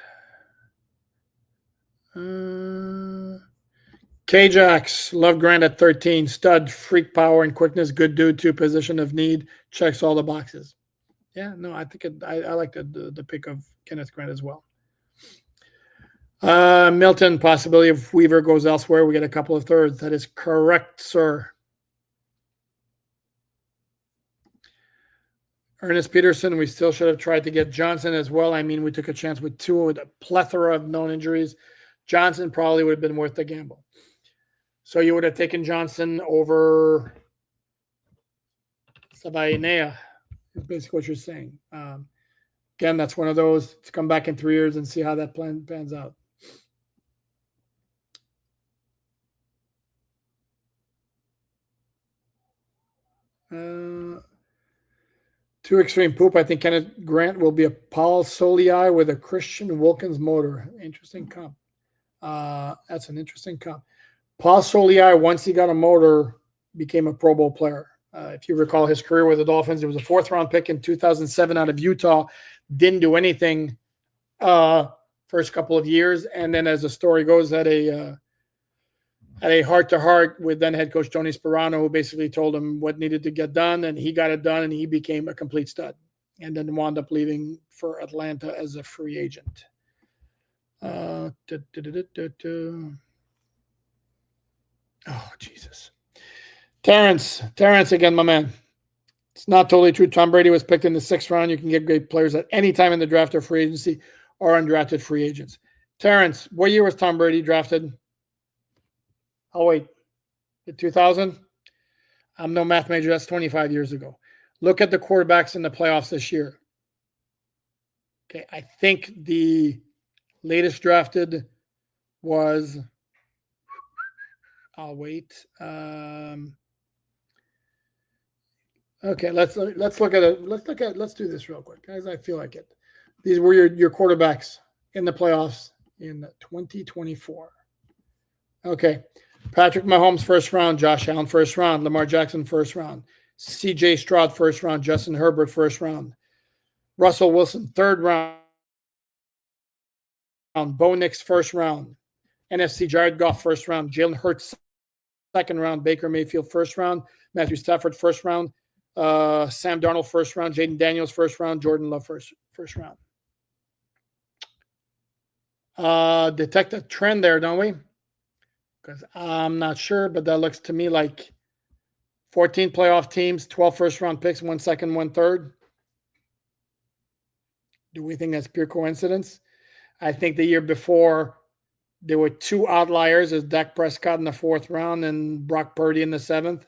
Speaker 1: K-Jax, love Grant at 13. Stud, freak power and quickness, good dude too. Position of need, checks all the boxes. Yeah, no, I think I like the pick of Kenneth Grant as well. Milton, possibility if Weaver goes elsewhere, we get a couple of thirds. That is correct, sir. Ernest Peterson, we still should have tried to get Johnson as well. I mean, we took a chance with two with a plethora of known injuries. Johnson probably would have been worth the gamble. So you would have taken Johnson over Sabainea, is basically what you're saying. Again, that's one of those to come back in 3 years and see how that plan pans out. Too extreme poop. I think Kenneth Grant will be a Paul Soliai with a Christian Wilkins motor. Interesting comp. That's an interesting comp. Paul Soliai, once he got a motor, became a Pro Bowl player. If you recall his career with the Dolphins, it was a 4th-round pick in 2007 out of Utah. Didn't do anything first couple of years, and then as the story goes, had a heart-to-heart with then head coach Tony Sperano, who basically told him what needed to get done, and he got it done, and he became a complete stud, and then wound up leaving for Atlanta as a free agent. Oh, Jesus. Terrence again, my man. It's not totally true. Tom Brady was picked in the 6th round. You can get great players at any time in the draft or free agency or undrafted free agents. Terrence, what year was Tom Brady drafted? Oh, wait. 2000? I'm no math major. That's 25 years ago. Look at the quarterbacks in the playoffs this year. Okay, I think the latest drafted was, I'll wait. Okay, let's look at it. Let's do this real quick, guys. I feel like it. These were your quarterbacks in the playoffs in 2024. Okay. Patrick Mahomes, 1st round. Josh Allen, 1st round. Lamar Jackson, 1st round. CJ Stroud, 1st round. Justin Herbert, 1st round. Russell Wilson, 3rd round. Bo Nix, 1st round. NFC, Jared Goff, 1st round. Jalen Hurts, 2nd round. Baker Mayfield, 1st round. Matthew Stafford, 1st round. Sam Darnold, 1st round. Jaden Daniels, 1st round. Jordan Love, first round. Detect a trend there, don't we? Because I'm not sure, but that looks to me like 14 playoff teams, 12 first-round picks, 1 second, 1 third. Do we think that's pure coincidence? I think the year before there were 2 outliers, as Dak Prescott in the 4th round and Brock Purdy in the 7th.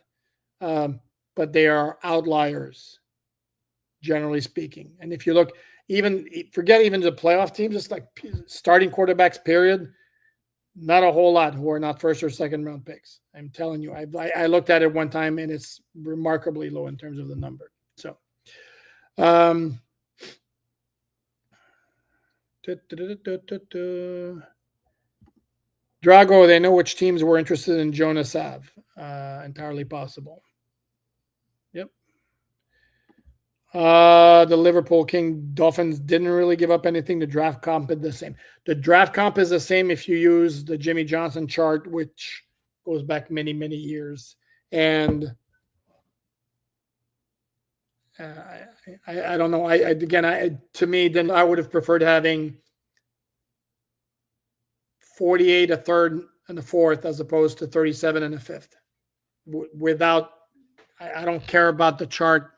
Speaker 1: But they are outliers, generally speaking. And if you look, forget even the playoff teams, just like starting quarterbacks, period, not a whole lot who are not 1st or 2nd round picks. I'm telling you, I looked at it one time and it's remarkably low in terms of the number. So, Drago, they know which teams were interested in Jonas Ave. Entirely possible. Yep. The Liverpool King Dolphins didn't really give up anything. The draft comp is the same. The draft comp is the same if you use the Jimmy Johnson chart, which goes back many, many years. And I don't know. To me, then I would have preferred having 48 a 3rd and a 4th as opposed to 37 and a 5th. Without, I don't care about the chart.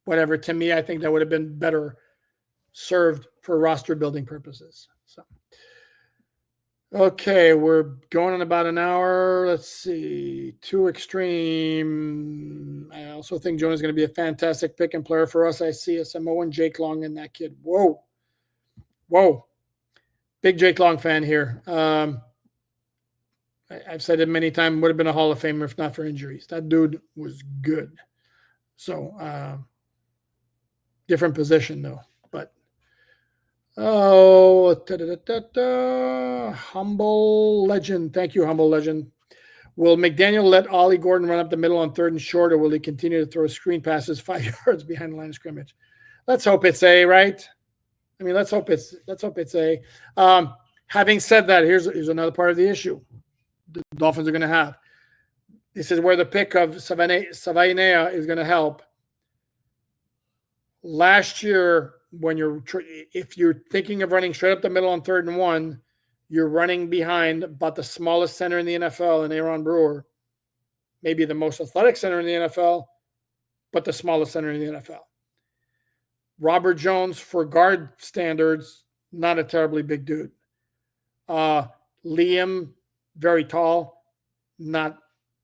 Speaker 1: Whatever, to me, I think that would have been better served for roster building purposes. So, Okay, we're going on about an hour. Let's see. Too extreme. I also think Jonah's going to be a fantastic pick and player for us. I see a Samoan Jake Long in that kid. Whoa. Whoa. Big Jake Long fan here. I've said it many times, would have been a Hall of Famer if not for injuries. That dude was good. So, different position, though. But, humble legend. Thank you, humble legend. Will McDaniel let Ollie Gordon run up the middle on 3rd and short, or will he continue to throw screen passes 5 yards behind the line of scrimmage? Let's hope it's A, right? I mean, let's hope it's A. Having said that, here's another part of the issue the Dolphins are going to have. This is where the pick of Savainea is going to help. Last year, if you're thinking of running straight up the middle on 3rd and 1, you're running behind about the smallest center in the NFL, and Aaron Brewer, maybe the most athletic center in the NFL, but the smallest center in the NFL. Robert Jones, for guard standards, not a terribly big dude. Liam, very tall, not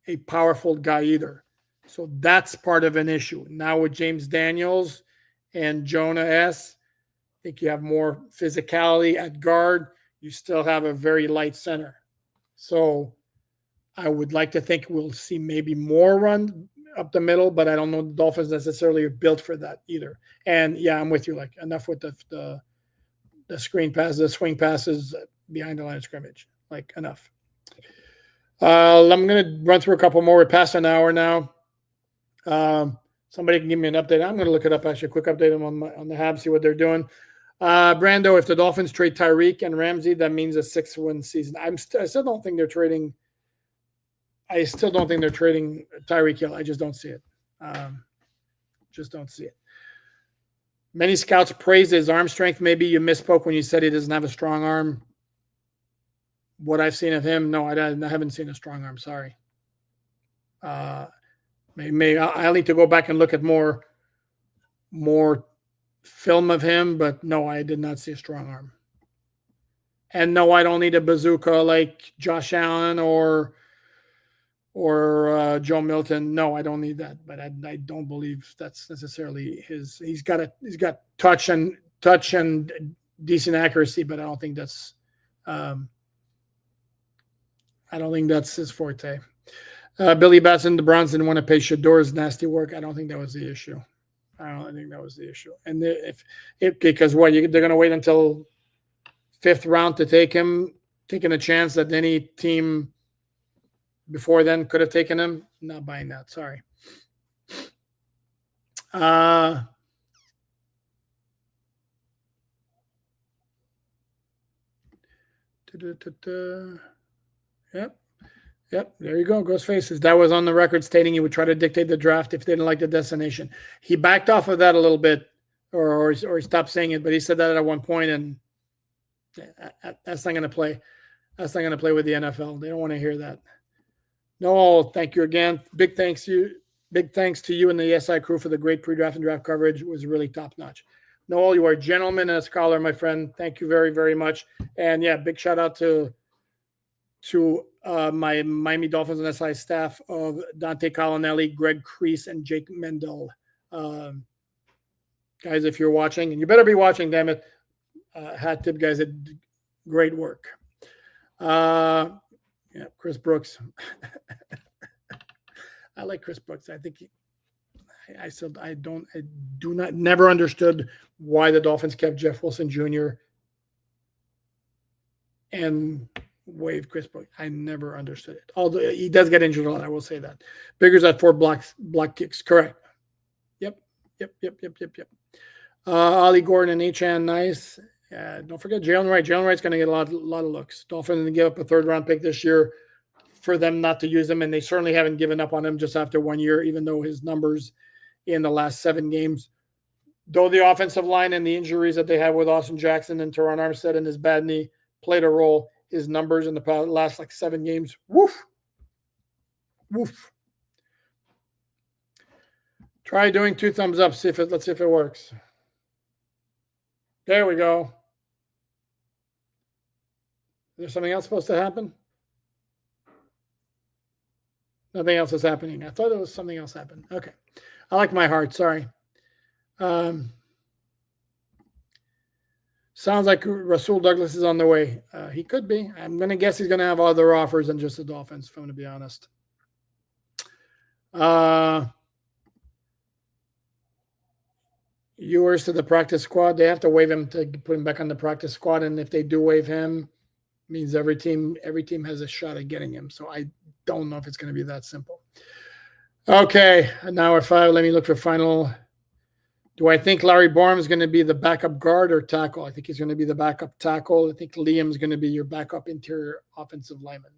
Speaker 1: a powerful guy either. So that's part of an issue. Now with James Daniels and Jonah S., I think you have more physicality at guard. You still have a very light center. So I would like to think we'll see maybe more run up the middle, but I don't know the Dolphins necessarily are built for that either. And yeah, I'm with you. Like, enough with the screen passes, the swing passes behind the line of scrimmage. Like, enough. I'm going to run through a couple more. We're past an hour now. Somebody can give me an update. I'm going to look it up, actually, a quick update on the Habs, see what they're doing. Brando, if the Dolphins trade Tyreek and Ramsey, that means a 6-win season. I still don't think they're trading. I still don't think they're trading Tyreek Hill. I just don't see it. Just don't see it. Many scouts praise his arm strength. Maybe you misspoke when you said he doesn't have a strong arm. What I've seen of him, no, I haven't seen a strong arm. Sorry. Maybe I'll need to go back and look at more film of him, but no, I did not see a strong arm. And no, I don't need a bazooka like Josh Allen or Joe Milton. No, I don't need that. But I don't believe that's necessarily his. He's got touch and decent accuracy, but I don't think that's his forte. Billy Batson, the Browns didn't want to pay Shador's nasty work. I don't think that was the issue. And because they're going to wait until 5th round to take him, taking a chance that any team before then could have taken him. Not buying that. Sorry. Yep. There you go. Ghost faces. That was on the record stating he would try to dictate the draft if they didn't like the destination. He backed off of that a little bit, or he stopped saying it, but he said that at one point, and that's not going to play. That's not going to play with the NFL. They don't want to hear that. No, thank you again. Big thanks to you and the SI crew for the great pre-draft and draft coverage. It was really top-notch. Noel, you are a gentleman and a scholar, my friend. Thank you very, very much. And yeah, big shout out to my Miami Dolphins and SI staff of Dante Colonelli, Greg Crease, and Jake Mendel. Guys, if you're watching, and you better be watching, damn it, hat tip guys did great work. Yeah, Chris Brooks. I like Chris Brooks. I think never understood why the Dolphins kept Jeff Wilson Jr. and waived Chris Brooks. I never understood it. Although he does get injured a lot, I will say that. Biggers at 4 block kicks. Correct. Yep. Ollie Gordon and H.N. Nice. Don't forget Jalen Wright. Jalen Wright's going to get a lot of looks. Dolphins didn't give up a 3rd-round pick this year for them not to use him, and they certainly haven't given up on him just after 1 year, even though his numbers in the last 7 games, though the offensive line and the injuries that they had with Austin Jackson and Teron Armstead and his bad knee played a role, his numbers in the last 7 games, woof. Try doing 2 thumbs up. Let's see if it works. There we go. there something else supposed to happen? Nothing else is happening. I thought there was something else happened. Okay. I like my heart. Sorry. Sounds like Rasul Douglas is on the way. He could be. I'm going to guess he's going to have other offers than just the Dolphins, if I'm going to be honest. Ewers to the practice squad. They have to waive him to put him back on the practice squad. And if they do waive him, it means every team has a shot at getting him. So I don't know if it's going to be that simple. Okay, an hour 5. Let me look for final. Do I think Larry Borum is going to be the backup guard or tackle? I think he's going to be the backup tackle. I think Liam's going to be your backup interior offensive lineman.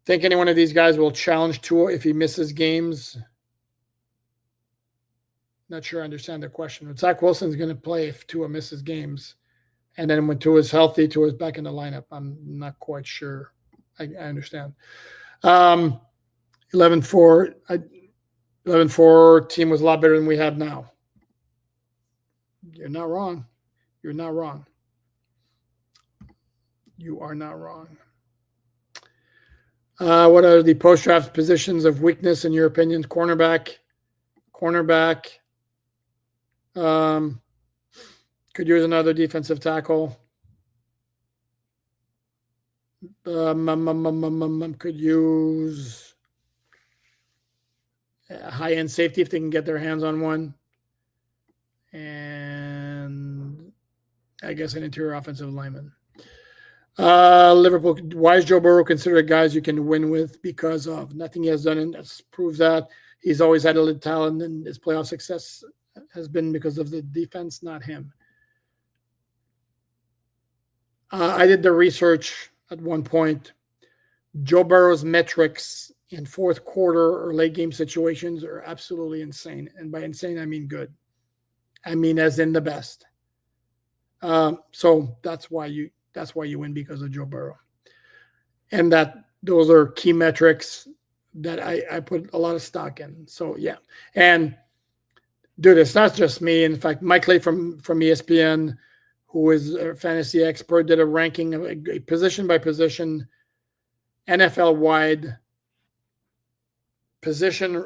Speaker 1: Think any one of these guys will challenge Tua if he misses games? Not sure I understand the question. But Zach Wilson's going to play if Tua misses games. And then when Tua's healthy, Tua's back in the lineup. I'm not quite sure. I understand. 11-4. 11-4 team was a lot better than we have now. You're not wrong. You're not wrong. You are not wrong. What are the post-draft positions of weakness in your opinion? Cornerback. Could use another defensive tackle. Could use a high-end safety if they can get their hands on one. And I guess an interior offensive lineman. Liverpool, why is Joe Burrow considered guys you can win with? Because of nothing he has done, and that proves that. He's always had a little talent, and his playoff success has been because of the defense, not him. I did the research at one point. Joe Burrow's metrics in fourth quarter or late game situations are absolutely insane. And by insane, I mean good. I mean as in the best. So that's why you win, because of Joe Burrow. And those are key metrics that I put a lot of stock in. So yeah. And dude, it's not just me. In fact, Mike Clay from ESPN, who is a fantasy expert, did a ranking of a position by position, NFL-wide position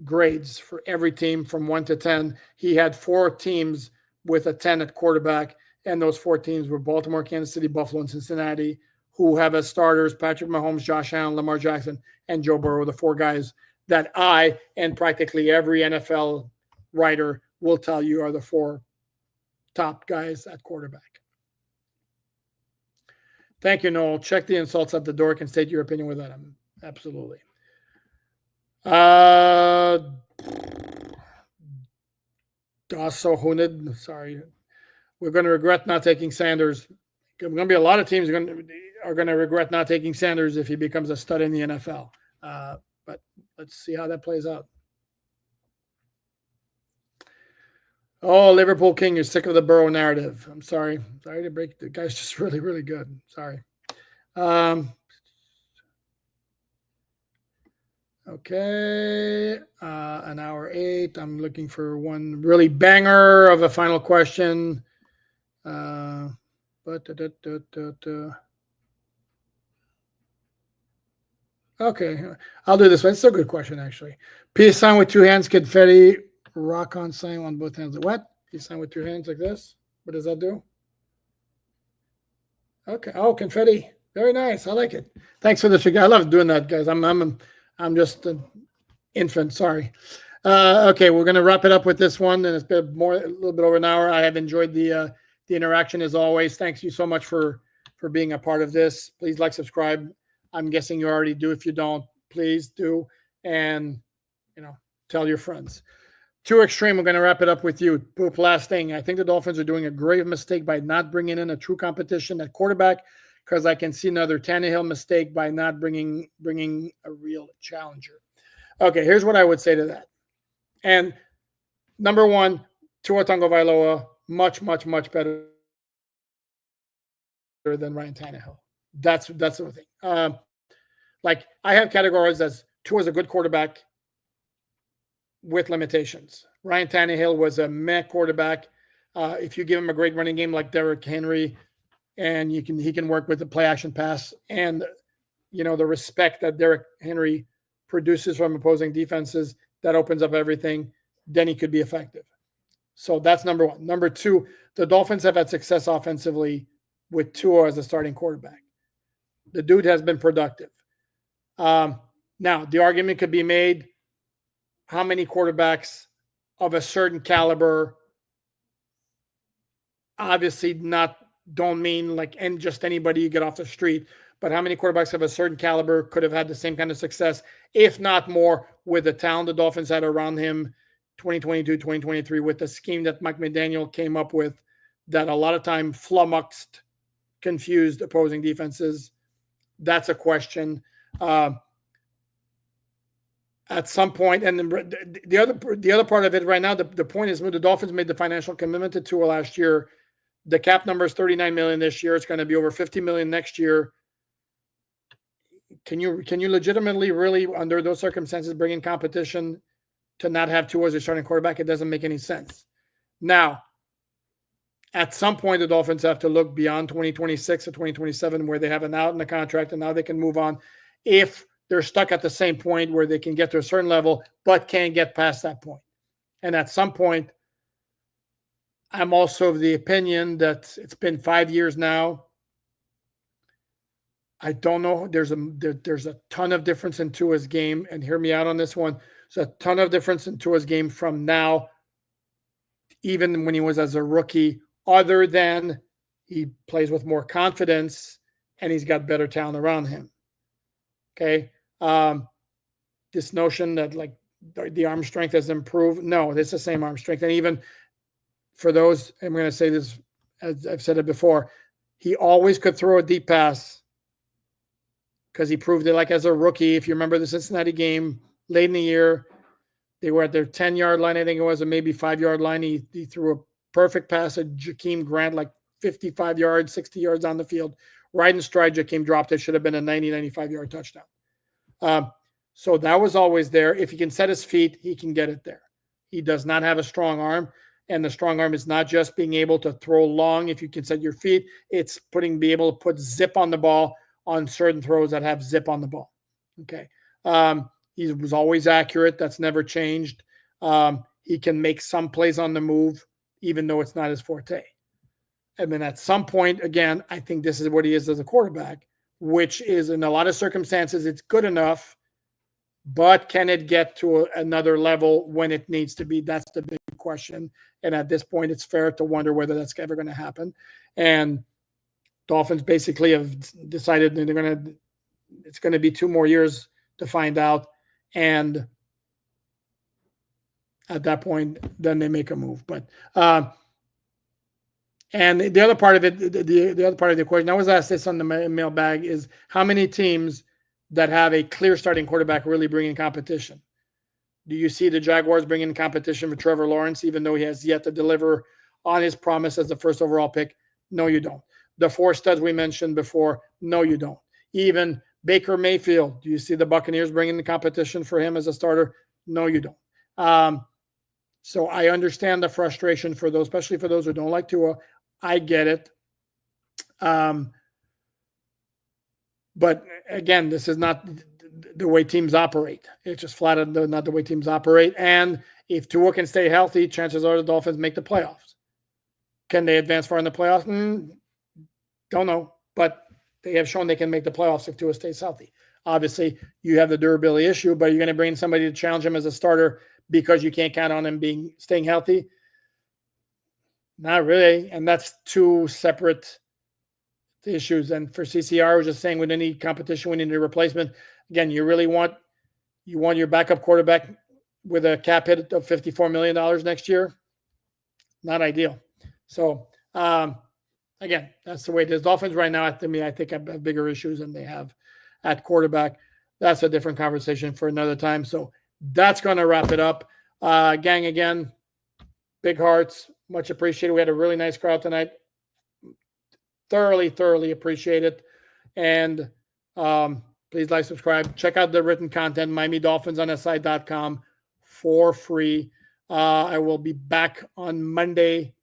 Speaker 1: grades for every team from 1 to 10. He had 4 teams with a 10 at quarterback, and those 4 teams were Baltimore, Kansas City, Buffalo, and Cincinnati, who have as starters Patrick Mahomes, Josh Allen, Lamar Jackson, and Joe Burrow, the 4 guys that I and practically every NFL writer will tell you are the 4 top guys at quarterback. Thank you, Noel. Check the insults at the door. Can state your opinion without them. Absolutely. Dasso Hunid. Sorry. We're going to regret not taking Sanders. There's going to be a lot of teams are going to regret not taking Sanders if he becomes a stud in the NFL. But let's see how that plays out. Oh, Liverpool King, you're sick of the Burrow narrative. I'm sorry. Sorry to break. The guy's just really, really good. Sorry. Okay. An hour 8. I'm looking for one really banger of a final question. Okay. I'll do this one. It's a good question, actually. Peace sign with 2 hands, confetti. Rock on sign on both hands. What? You sign with 2 hands like this? What does that do? Okay. Oh, confetti. Very nice. I like it. Thanks for the figure. I love doing that, guys. I'm just an infant. Sorry. Okay, we're gonna wrap it up with this one, and it's been a little bit over an hour. I have enjoyed the interaction as always. Thanks you so much for being a part of this. Please like, subscribe. I'm guessing you already do. If you don't, please do, and tell your friends. Too extreme. We're going to wrap it up with you. Poop, last thing. I think the Dolphins are doing a grave mistake by not bringing in a true competition at quarterback, because I can see another Tannehill mistake by not bringing a real challenger. Okay, here's what I would say to that. And number one, Tua Tagovailoa, much, much, much better than Ryan Tannehill. That's the thing. Like I have categories as Tua is a good quarterback with limitations. Ryan Tannehill was a meh quarterback. If you give him a great running game like Derrick Henry, and he can work with the play action pass and the respect that Derrick Henry produces from opposing defenses. That opens up everything. Then he could be effective. So that's number one. Number two, the Dolphins have had success offensively with Tua as a starting quarterback. The dude has been productive. Now, the argument could be made, how many quarterbacks of a certain caliber, obviously don't mean like and just anybody you get off the street, but how many quarterbacks of a certain caliber could have had the same kind of success, if not more, with the talent the Dolphins had around him 2022, 2023, with the scheme that Mike McDaniel came up with that a lot of time flummoxed, confused opposing defenses. That's a question. At some point, and the other part of it right now, the point is when the Dolphins made the financial commitment to Tua last year, the cap number is $39 million this year. It's going to be over $50 million next year. Can you legitimately, really, under those circumstances, bring in competition to not have Tua as your starting quarterback? It doesn't make any sense. Now, at some point, the Dolphins have to look beyond 2026 or 2027, where they have an out in the contract, and now they can move on. If they're stuck at the same point where they can get to a certain level, but can't get past that point. And at some point, I'm also of the opinion that it's been 5 years now. I don't know. There's a ton of difference in Tua's game, and hear me out on this one. There's a ton of difference in Tua's game from now, even when he was as a rookie, other than he plays with more confidence and he's got better talent around him. Okay. This notion that like the arm strength has improved. No, it's the same arm strength. And even for those, I'm going to say this, as I've said it before, he always could throw a deep pass because he proved it like as a rookie. If you remember the Cincinnati game late in the year, they were at their 10-yard line, I think it was, or maybe 5-yard line. He threw a perfect pass at Jakeem Grant, like 55 yards, 60 yards on the field. Right in stride, Jakeem dropped it. Should have been a 90, 95-yard touchdown. So that was always there. If he can set his feet, he can get it there. He does not have a strong arm, and the strong arm is not just being able to throw long if you can set your feet. It's be able to put zip on the ball on certain throws that have zip on the ball. Okay. He was always accurate. That's never changed. He can make some plays on the move, even though it's not his forte. And then at some point, again, I think this is what he is as a quarterback, which is in a lot of circumstances, it's good enough, but can it get to another level when it needs to be? That's the big question. And at this point, it's fair to wonder whether that's ever going to happen. And Dolphins basically have decided that it's going to be 2 more years to find out. And at that point, then they make a move. But, and the other part of it, the other part of the equation, I was asked this on the mailbag, is how many teams that have a clear starting quarterback really bring in competition? Do you see the Jaguars bring in competition with Trevor Lawrence, even though he has yet to deliver on his promise as the first overall pick? No, you don't. The 4 studs we mentioned before, no, you don't. Even Baker Mayfield, do you see the Buccaneers bringing the competition for him as a starter? No, you don't. So I understand the frustration for those, especially for those who don't like Tua. I get it. But again, this is not the way teams operate. It's just flat out not the way teams operate. And if Tua can stay healthy, chances are the Dolphins make the playoffs. Can they advance far in the playoffs? Don't know. But they have shown they can make the playoffs if Tua stays healthy. Obviously, you have the durability issue, but you're going to bring in somebody to challenge him as a starter because you can't count on him staying healthy? Not really. And that's 2 separate issues. And for CCR, I was just saying, with any competition, we need a replacement. Again, you want your backup quarterback with a cap hit of $54 million next year? Not ideal. So, again, that's the way it is. Dolphins right now, to me, I think have bigger issues than they have at quarterback. That's a different conversation for another time. So that's going to wrap it up. Gang, again, big hearts. Much appreciated. We had a really nice crowd tonight. Thoroughly appreciate it. And please like, subscribe. Check out the written content, MiamiDolphinsOnSI.com for free. I will be back on Monday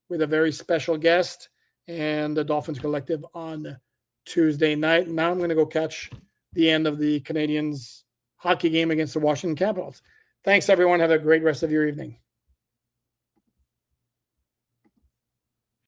Speaker 1: with a very special guest. and the Dolphins Collective on Tuesday night. Now I'm going to go catch the end of the Canadians hockey game against the Washington Capitals. Thanks, everyone. Have a great rest of your evening.